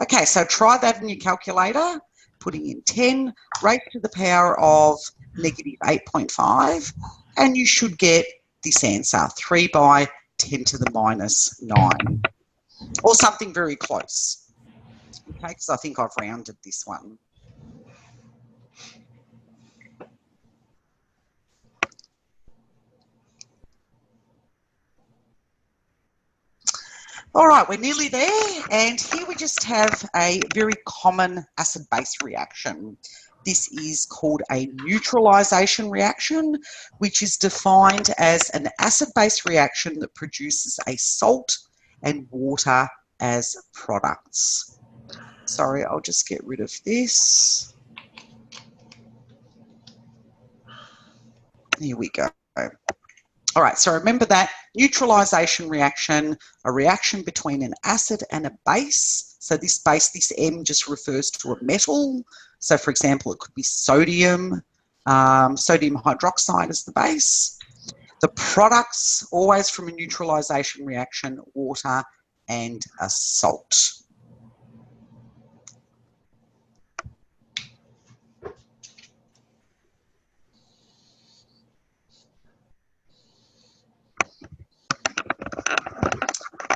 Okay, so try that in your calculator, putting in 10 raised to the power of negative 8.5, and you should get this answer, 3 by 10 to the minus 9, or something very close. Okay, because I think I've rounded this one. All right, we're nearly there, and here we just have a very common acid-base reaction. This is called a neutralization reaction, which is defined as an acid-base reaction that produces a salt and water as products. Sorry, I'll just get rid of this. Here we go. All right, so remember that neutralization reaction, a reaction between an acid and a base. So this base, this M just refers to a metal. So for example, it could be sodium, sodium hydroxide as the base. The products, always from a neutralization reaction, water and a salt.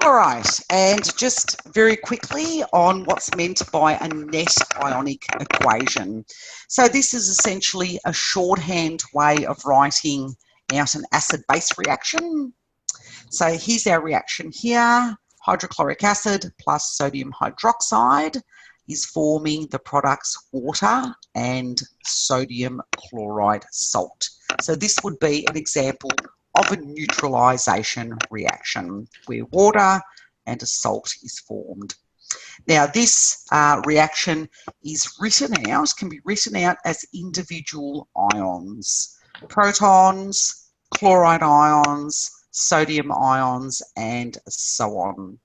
All right, and just very quickly on what's meant by a net ionic equation. So this is essentially a shorthand way of writing out an acid-base reaction. So here's our reaction here. Hydrochloric acid plus sodium hydroxide is forming the products water and sodium chloride salt. So this would be an example of a neutralization reaction where water and a salt is formed. Now this reaction is written out, can be written out as individual ions, protons, chloride ions, sodium ions, and so on.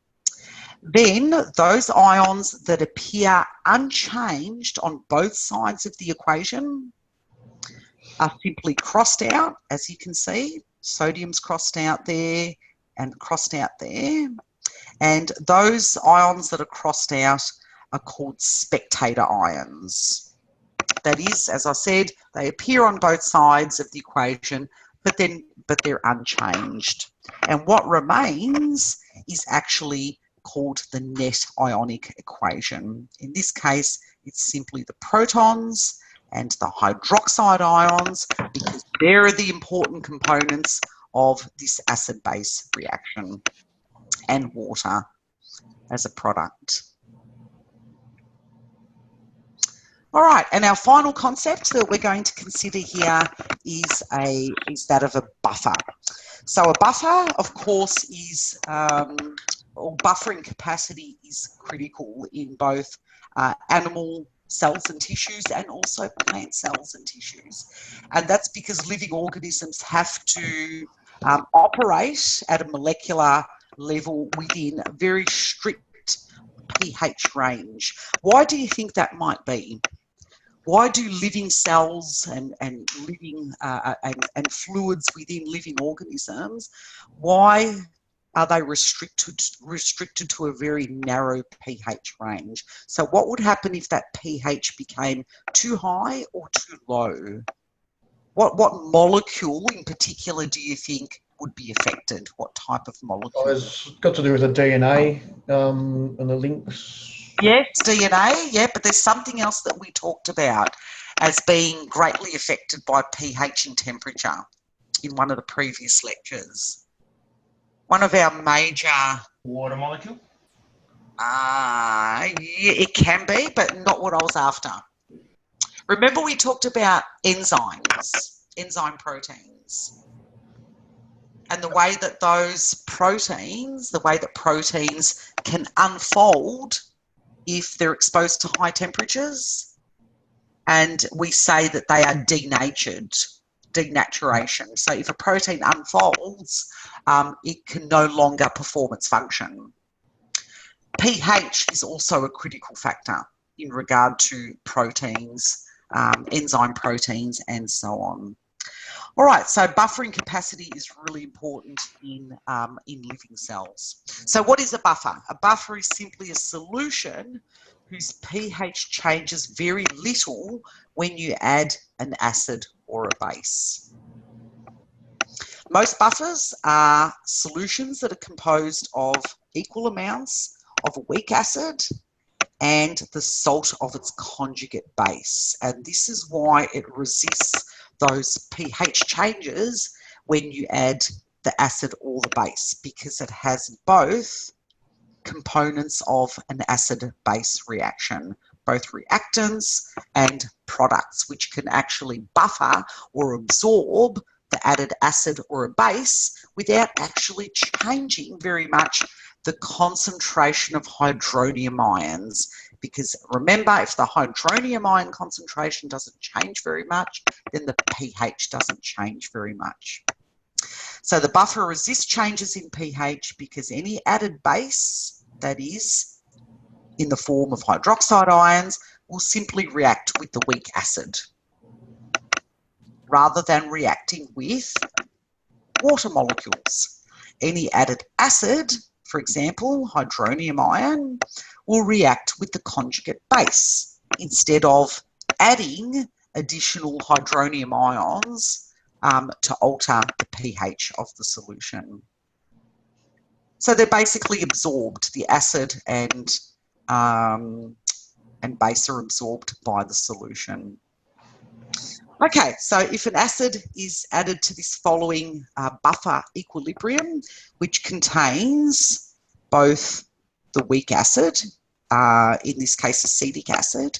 Then those ions that appear unchanged on both sides of the equation are simply crossed out, as you can see. Sodium's crossed out there and crossed out there. And those ions that are crossed out are called spectator ions. That is, as I said, they appear on both sides of the equation, but they're unchanged. And what remains is actually called the net ionic equation. In this case, it's simply the protons and the hydroxide ions, because they're the important components of this acid-base reaction, and water as a product. All right, and our final concept that we're going to consider here is that of a buffer. So a buffer, of course, is, or buffering capacity is critical in both animal cells and tissues and also plant cells and tissues. And that's because living organisms have to operate at a molecular level within a very strict pH range. Why do you think that might be? Why do living cells and living and fluids within living organisms, why are they restricted to a very narrow pH range? So what would happen if that pH became too high or too low? What molecule in particular do you think would be affected? What type of molecule? Well, it's got to do with the DNA and the links. Yes, DNA, yeah, but there's something else that we talked about as being greatly affected by pH and temperature in one of the previous lectures. One of our major... Water molecule? Yeah, it can be, but not what I was after. Remember we talked about enzymes, enzyme proteins, and the way that those proteins, the way that proteins can unfold if they're exposed to high temperatures, and we say that they are denatured, denaturation. So if a protein unfolds, it can no longer perform its function. pH is also a critical factor in regard to proteins, enzyme proteins, and so on. All right, so buffering capacity is really important in living cells. So what is a buffer? A buffer is simply a solution whose pH changes very little when you add an acid or a base. Most buffers are solutions that are composed of equal amounts of a weak acid and the salt of its conjugate base. And this is why it resists those pH changes when you add the acid or the base, because it has both components of an acid-base reaction, both reactants and products, which can actually buffer or absorb the added acid or a base without actually changing very much the concentration of hydronium ions. Because remember, if the hydronium ion concentration doesn't change very much, then the pH doesn't change very much. So the buffer resists changes in pH because any added base, that is, in the form of hydroxide ions, will simply react with the weak acid rather than reacting with water molecules. Any added acid, for example, hydronium ion, will react with the conjugate base instead of adding additional hydronium ions to alter the pH of the solution. So they're basically absorbed. The acid and base are absorbed by the solution. Okay, so if an acid is added to this following buffer equilibrium, which contains both the weak acid, in this case acetic acid,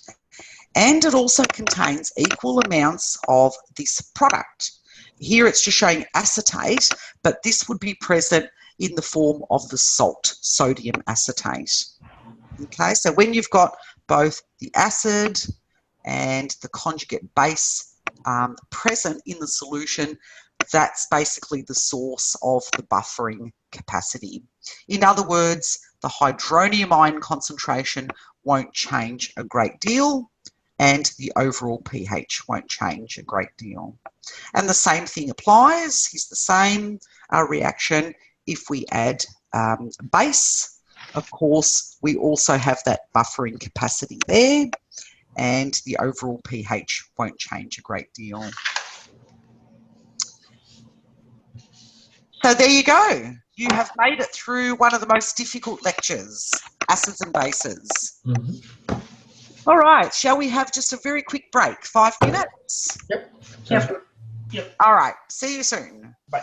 and it also contains equal amounts of this product. Here it's just showing acetate, but this would be present in the form of the salt, sodium acetate. Okay, so when you've got both the acid and the conjugate base present in the solution, that's basically the source of the buffering capacity. In other words, the hydronium ion concentration won't change a great deal and the overall pH won't change a great deal. And the same thing applies. Here's the same reaction if we add base. Of course, we also have that buffering capacity there, and the overall pH won't change a great deal. So there you go. You have made it through one of the most difficult lectures, acids and bases. Mm-hmm. All right, shall we have just a very quick break, 5 minutes? Yep. Sounds good. Yep. All right, see you soon. Bye.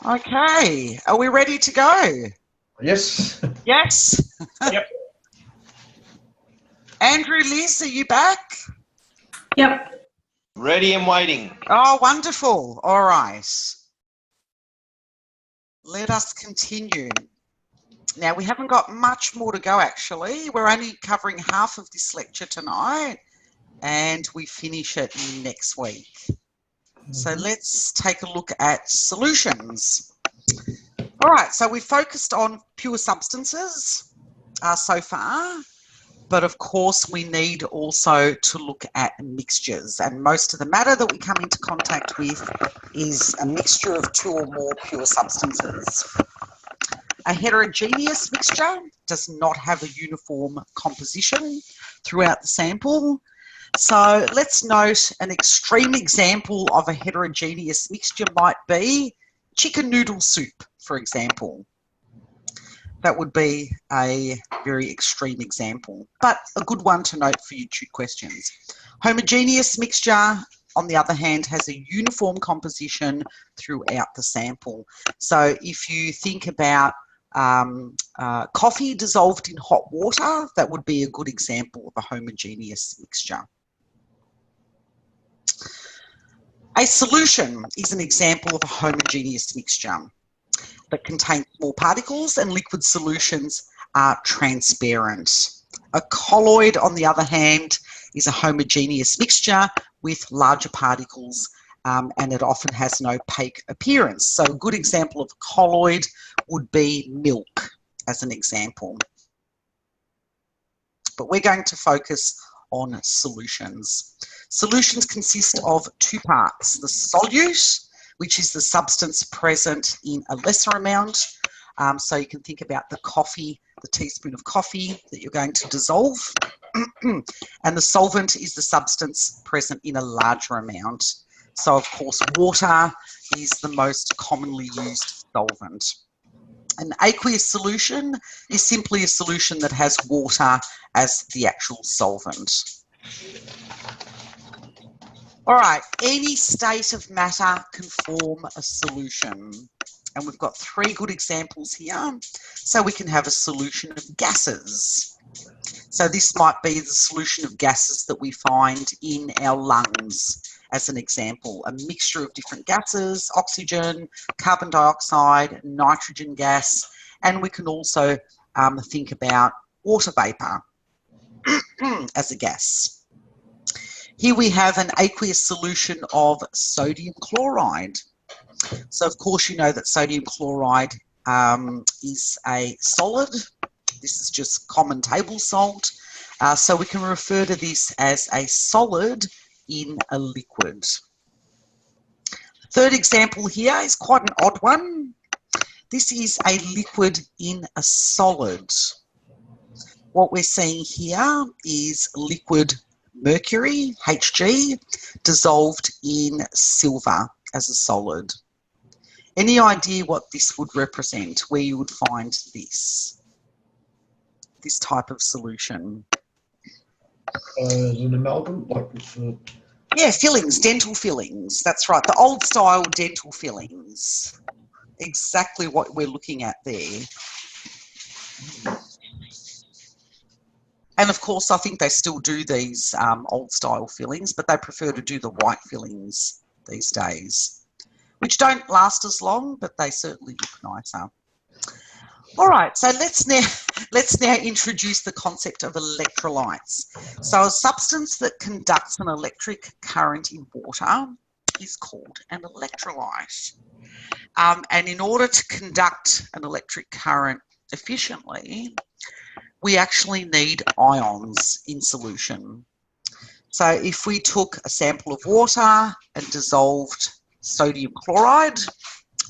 Okay, are we ready to go? Yes. Yes. Yep. Andrew, Liz, are you back? Yep. Ready and waiting. Oh, wonderful. All right. Let us continue. Now, we haven't got much more to go, actually. We're only covering half of this lecture tonight, and we finish it next week. So let's take a look at solutions. All right, so we focused on pure substances so far, but of course we need also to look at mixtures, and most of the matter that we come into contact with is a mixture of two or more pure substances. A heterogeneous mixture does not have a uniform composition throughout the sample. So let's note an extreme example of a heterogeneous mixture might be chicken noodle soup, for example. That would be a very extreme example, but a good one to note for YouTube questions. Homogeneous mixture, on the other hand, has a uniform composition throughout the sample. So if you think about coffee dissolved in hot water, that would be a good example of a homogeneous mixture. A solution is an example of a homogeneous mixture that contains small particles, and liquid solutions are transparent. A colloid, on the other hand, is a homogeneous mixture with larger particles, and it often has an opaque appearance. So a good example of a colloid would be milk, as an example. But we're going to focus on solutions. Solutions consist of two parts: the solute, which is the substance present in a lesser amount. So you can think about the coffee, the teaspoon of coffee that you're going to dissolve. And the solvent is the substance present in a larger amount. So of course, water is the most commonly used solvent. An aqueous solution is simply a solution that has water as the actual solvent. All right, any state of matter can form a solution. And we've got three good examples here. So we can have a solution of gases. So this might be the solution of gases that we find in our lungs, as an example. A mixture of different gases: oxygen, carbon dioxide, nitrogen gas, and we can also think about water vapour as a gas. Here we have an aqueous solution of sodium chloride. So of course you know that sodium chloride is a solid. This is just common table salt. So we can refer to this as a solid in a liquid. Third example here is quite an odd one. This is a liquid in a solid. What we're seeing here is liquid mercury, Hg, dissolved in silver as a solid. Any idea what this would represent, where you would find this type of solution? As an amalgam, like with Yeah, fillings, dental fillings. That's right, the old style dental fillings. Exactly what we're looking at there. And of course, I think they still do these old style fillings, but they prefer to do the white fillings these days, which don't last as long, but they certainly look nicer. All right, so let's now introduce the concept of electrolytes. So a substance that conducts an electric current in water is called an electrolyte. And in order to conduct an electric current efficiently, we actually need ions in solution. So if we took a sample of water and dissolved sodium chloride,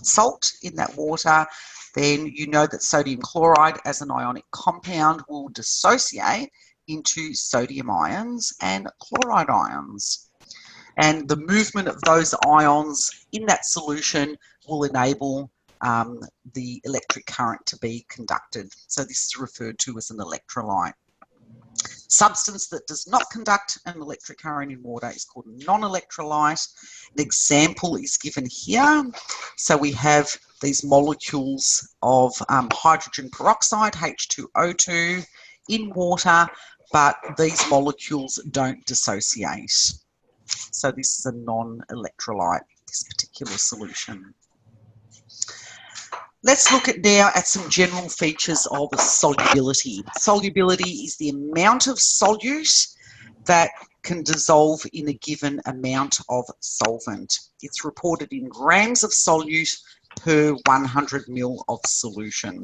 salt, in that water, then you know that sodium chloride as an ionic compound will dissociate into sodium ions and chloride ions. And the movement of those ions in that solution will enable the electric current to be conducted. So this is referred to as an electrolyte. Substance that does not conduct an electric current in water is called a non-electrolyte. An example is given here. So we have these molecules of hydrogen peroxide, H2O2, in water, but these molecules don't dissociate. So this is a non-electrolyte, this particular solution. Let's look now at some general features of solubility. Solubility is the amount of solute that can dissolve in a given amount of solvent. It's reported in grams of solute per 100 ml of solution.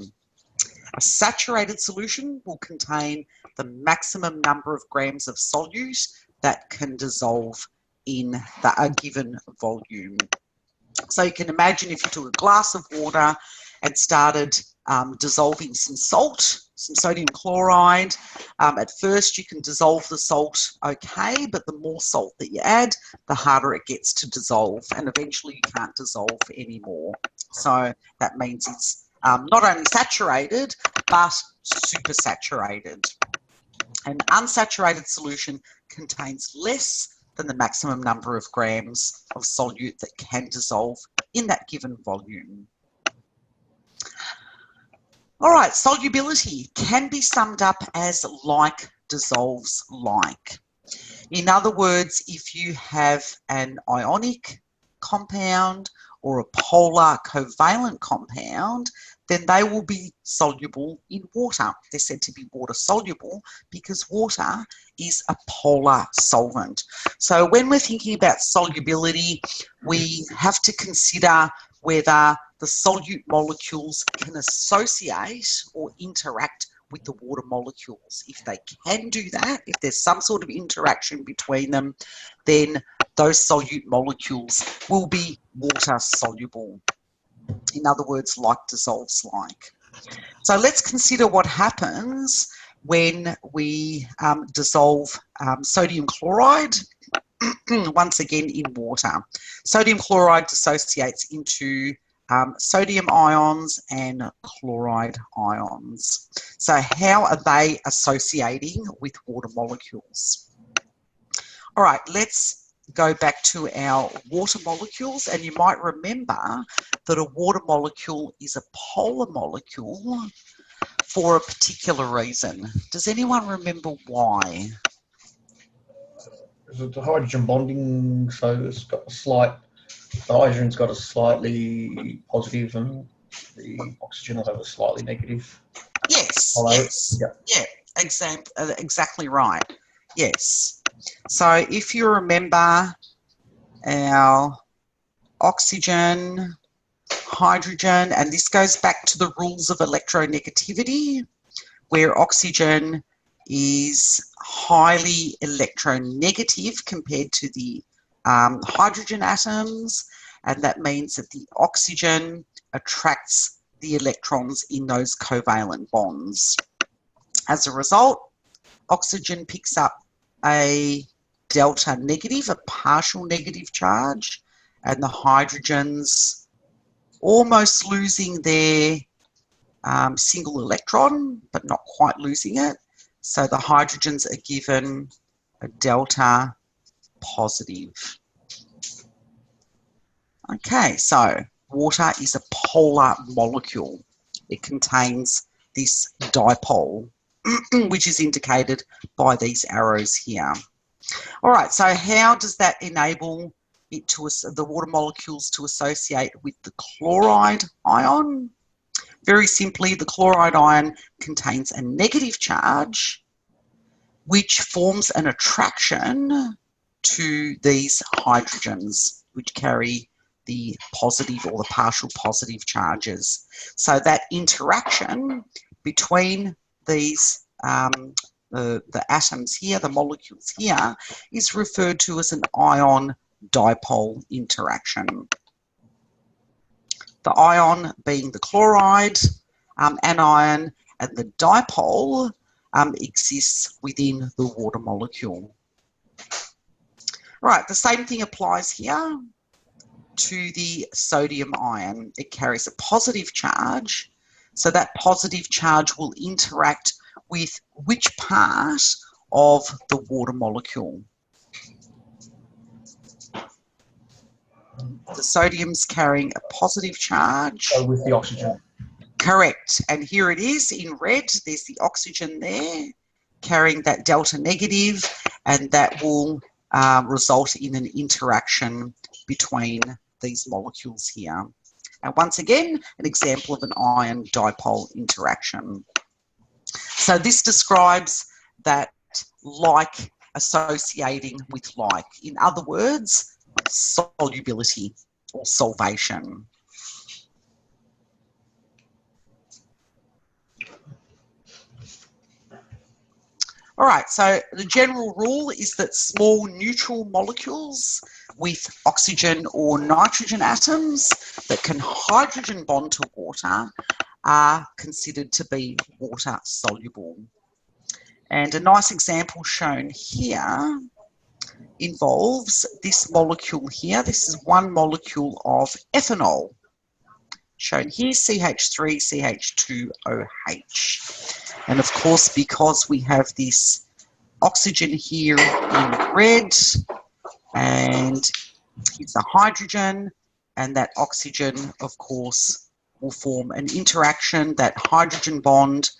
A saturated solution will contain the maximum number of grams of solute that can dissolve in a given volume. So you can imagine if you took a glass of water and started dissolving some salt, some sodium chloride. At first you can dissolve the salt okay, but the more salt that you add, the harder it gets to dissolve, and eventually you can't dissolve anymore. So that means it's not only saturated, but supersaturated. An unsaturated solution contains less than the maximum number of grams of solute that can dissolve in that given volume. All right, solubility can be summed up as like dissolves like. In other words, if you have an ionic compound or a polar covalent compound, then they will be soluble in water. They're said to be water soluble because water is a polar solvent. So when we're thinking about solubility, we have to consider whether the solute molecules can associate or interact with the water molecules. If they can do that, if there's some sort of interaction between them, then those solute molecules will be water soluble. In other words, like dissolves like. So let's consider what happens when we dissolve sodium chloride, once again in water. Sodium chloride dissociates into sodium ions and chloride ions. So how are they associating with water molecules? All right, let's go back to our water molecules, and you might remember that a water molecule is a polar molecule for a particular reason. Does anyone remember why? The hydrogen bonding, so it's got a slight, the hydrogen's got a slightly positive and the oxygen will have a slightly negative. Yes, Hello? yes, yeah, exactly right. Yes. So if you remember our oxygen, hydrogen, and this goes back to the rules of electronegativity, where oxygen is highly electronegative compared to the hydrogen atoms, and that means that the oxygen attracts the electrons in those covalent bonds. As a result, oxygen picks up a delta negative, a partial negative charge, and the hydrogens almost losing their single electron, but not quite losing it. So the hydrogens are given a delta positive. Okay, so water is a polar molecule. It contains this dipole, which is indicated by these arrows here. All right, so how does that enable it to the water molecules to associate with the chloride ion? Very simply, the chloride ion contains a negative charge which forms an attraction to these hydrogens, which carry the positive or the partial positive charges. So that interaction between these the atoms here, the molecules here, is referred to as an ion dipole interaction. The ion being the chloride anion, and the dipole exists within the water molecule. Right, the same thing applies here to the sodium ion. It carries a positive charge, so that positive charge will interact with which part of the water molecule? The sodium's carrying a positive charge. So with the oxygen. Correct. And here it is in red. There's the oxygen there carrying that delta negative, and that will result in an interaction between these molecules here. And once again, an example of an ion dipole interaction. So this describes that like associating with like. In other words, solubility or solvation. All right, so the general rule is that small neutral molecules with oxygen or nitrogen atoms that can hydrogen bond to water are considered to be water soluble. And a nice example shown here involves this molecule here. This is one molecule of ethanol, shown here, CH3CH2OH. And of course, because we have this oxygen here in red, and it's the hydrogen, and that oxygen, of course, will form an interaction, that hydrogen bond,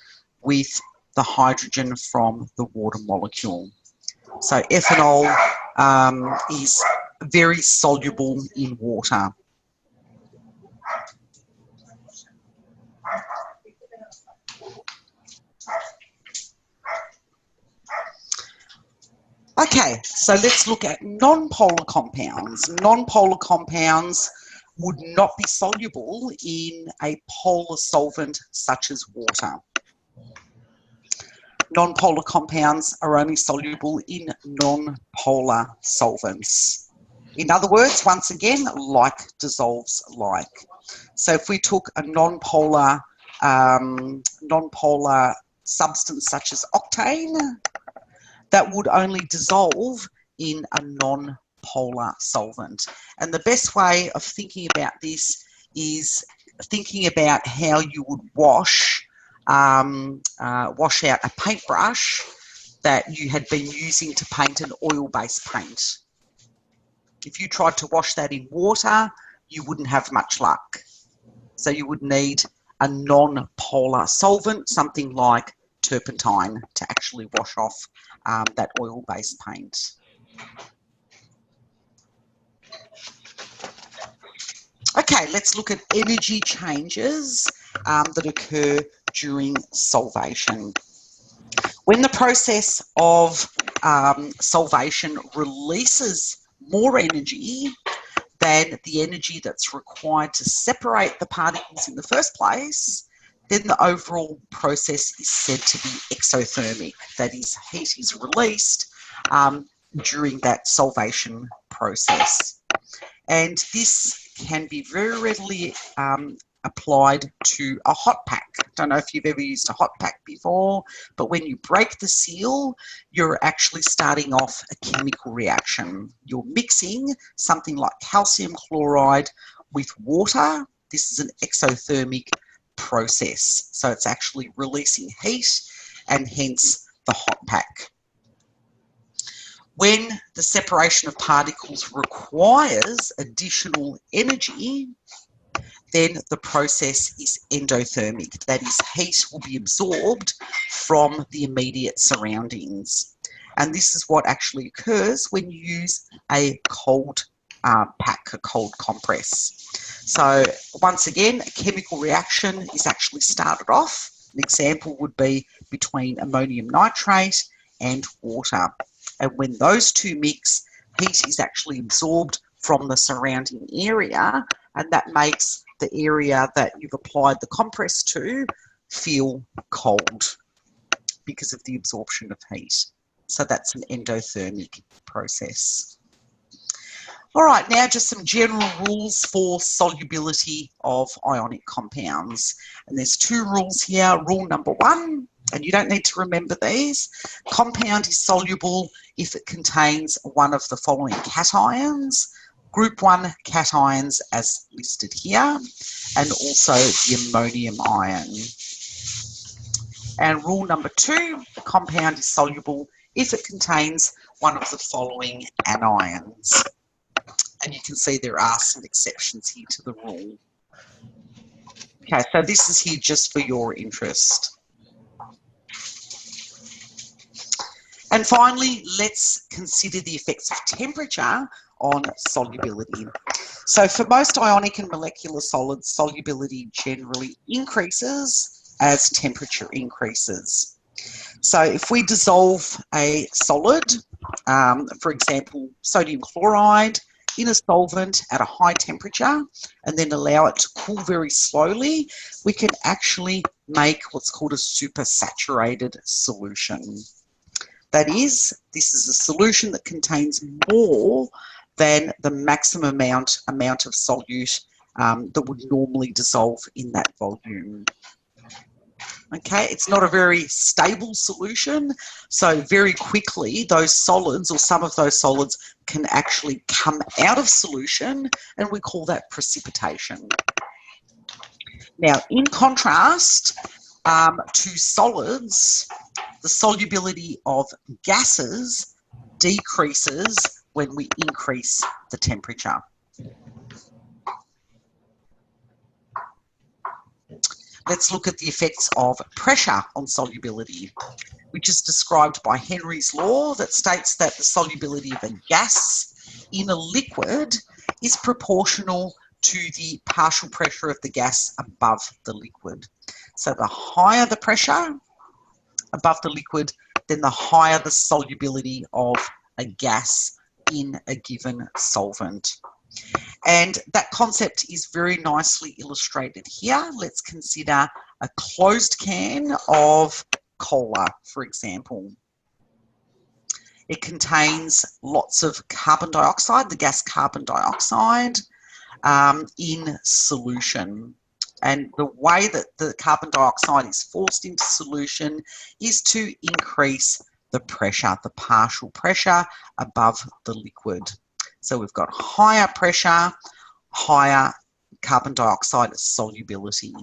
with the hydrogen from the water molecule. So ethanol is very soluble in water. Okay, so let's look at non-polar compounds. Non-polar compounds would not be soluble in a polar solvent such as water. Non-polar compounds are only soluble in non-polar solvents. In other words, once again, like dissolves like. So if we took a non-polar substance such as octane, that would only dissolve in a non-polar solvent. And the best way of thinking about this is thinking about how you would wash out a paintbrush that you had been using to paint an oil-based paint. If you tried to wash that in water, you wouldn't have much luck. So you would need a non-polar solvent, something like turpentine, to actually wash off that oil-based paint. Okay, let's look at energy changes that occur during solvation. When the process of solvation releases more energy than the energy that's required to separate the particles in the first place, then the overall process is said to be exothermic. That is, heat is released during that solvation process. And this can be very readily applied to a hot pack. Don't know if you've ever used a hot pack before, but when you break the seal, you're actually starting off a chemical reaction. You're mixing something like calcium chloride with water. This is an exothermic process. So it's actually releasing heat, and hence the hot pack. When the separation of particles requires additional energy, then the process is endothermic. That is, heat will be absorbed from the immediate surroundings. And this is what actually occurs when you use a cold pack, a cold compress. So once again, a chemical reaction is actually started off. An example would be between ammonium nitrate and water. And when those two mix, heat is actually absorbed from the surrounding area, and that makes the area that you've applied the compress to feel cold because of the absorption of heat. So that's an endothermic process. All right, now just some general rules for solubility of ionic compounds. And there's two rules here. Rule number one, and you don't need to remember these. Compound is soluble if it contains one of the following cations. Group 1 cations as listed here, and also the ammonium ion. And rule number 2, the compound is soluble if it contains one of the following anions. And you can see there are some exceptions here to the rule. Okay, so this is here just for your interest. And finally, let's consider the effects of temperature on solubility. So for most ionic and molecular solids, solubility generally increases as temperature increases. So if we dissolve a solid, for example, sodium chloride, in a solvent at a high temperature and then allow it to cool very slowly, we can actually make what's called a supersaturated solution. That is, this is a solution that contains more than the maximum amount of solute that would normally dissolve in that volume. Okay, it's not a very stable solution, so very quickly those solids, or some of those solids, can actually come out of solution, and we call that precipitation. Now, in contrast to solids, the solubility of gases decreases when we increase the temperature. Let's look at the effects of pressure on solubility, which is described by Henry's law that states that the solubility of a gas in a liquid is proportional to the partial pressure of the gas above the liquid. So the higher the pressure above the liquid, then the higher the solubility of a gas in a given solvent. And that concept is very nicely illustrated here. Let's consider a closed can of cola, for example. It contains lots of carbon dioxide, the gas carbon dioxide, in solution. And the way that the carbon dioxide is forced into solution is to increase the pressure, the partial pressure above the liquid. So we've got higher pressure, higher carbon dioxide solubility.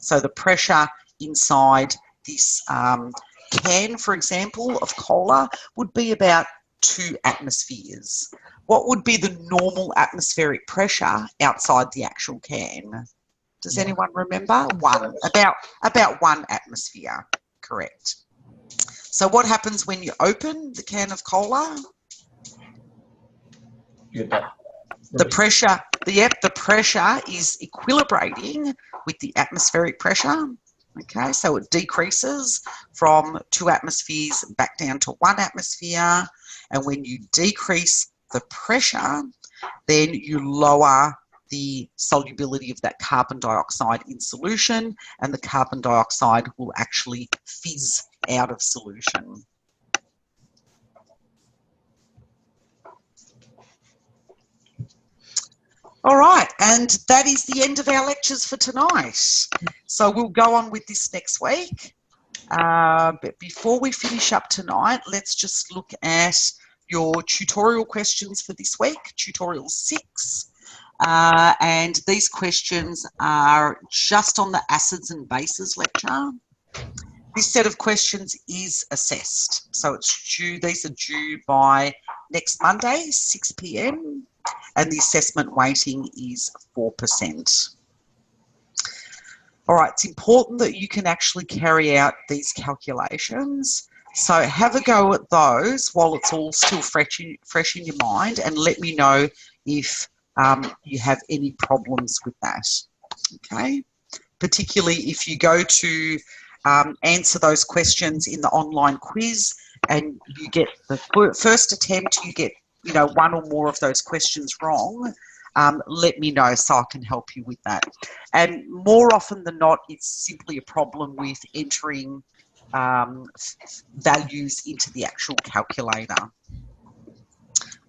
So the pressure inside this can, for example, of cola would be about 2 atmospheres. What would be the normal atmospheric pressure outside the actual can? Does anyone remember? 1, about 1 atmosphere, correct. So what happens when you open the can of cola? You get that. The pressure, the pressure is equilibrating with the atmospheric pressure. Okay, so it decreases from 2 atmospheres back down to 1 atmosphere. And when you decrease the pressure, then you lower the solubility of that carbon dioxide in solution, and the carbon dioxide will actually fizz out of solution. All right, and that is the end of our lectures for tonight. So we'll go on with this next week. But before we finish up tonight, let's just look at your tutorial questions for this week, tutorial 6. And these questions are just on the acids and bases lecture. This set of questions is assessed. So it's due, these are due by next Monday, 6 p.m. and the assessment weighting is 4%. All right, it's important that you can actually carry out these calculations. So have a go at those while it's all still fresh in your mind, and let me know if you have any problems with that, okay? Particularly if you go to answer those questions in the online quiz and you get the first attempt, you get 1 or more of those questions wrong, let me know so I can help you with that. And more often than not, it's simply a problem with entering values into the actual calculator.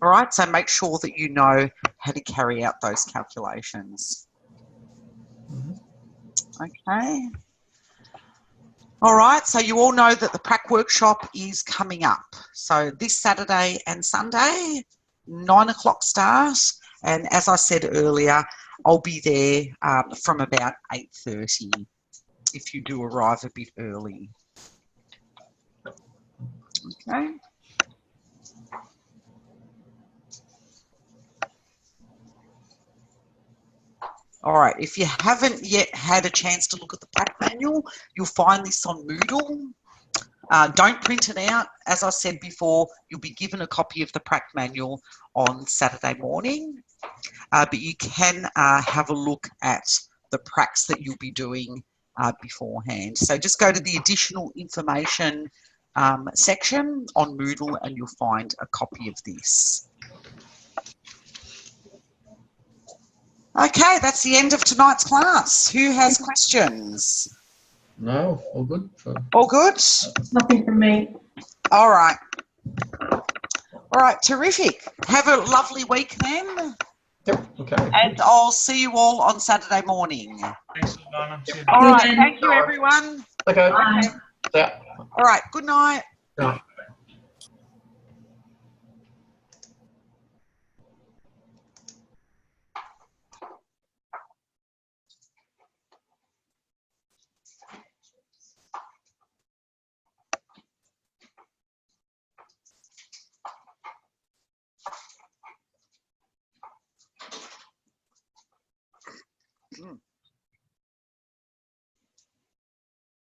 All right, so make sure that you know how to carry out those calculations. Okay. All right, so you all know that the prac workshop is coming up. So this Saturday and Sunday, 9 o'clock start. And as I said earlier, I'll be there from about 8:30 if you do arrive a bit early. Okay. All right, if you haven't yet had a chance to look at the prac manual, you'll find this on Moodle. Don't print it out. As I said before, you'll be given a copy of the prac manual on Saturday morning, but you can have a look at the pracs that you'll be doing beforehand. So just go to the additional information section on Moodle and you'll find a copy of this. Okay, that's the end of tonight's class. Who has questions? No, all good. All good? Nothing from me. All right. All right, terrific. Have a lovely week then. Yep, okay. And I'll see you all on Saturday morning. Thanks, Donna. See you. All right, Good. thank you everyone. Okay. Bye. Yeah. All right, good night. No.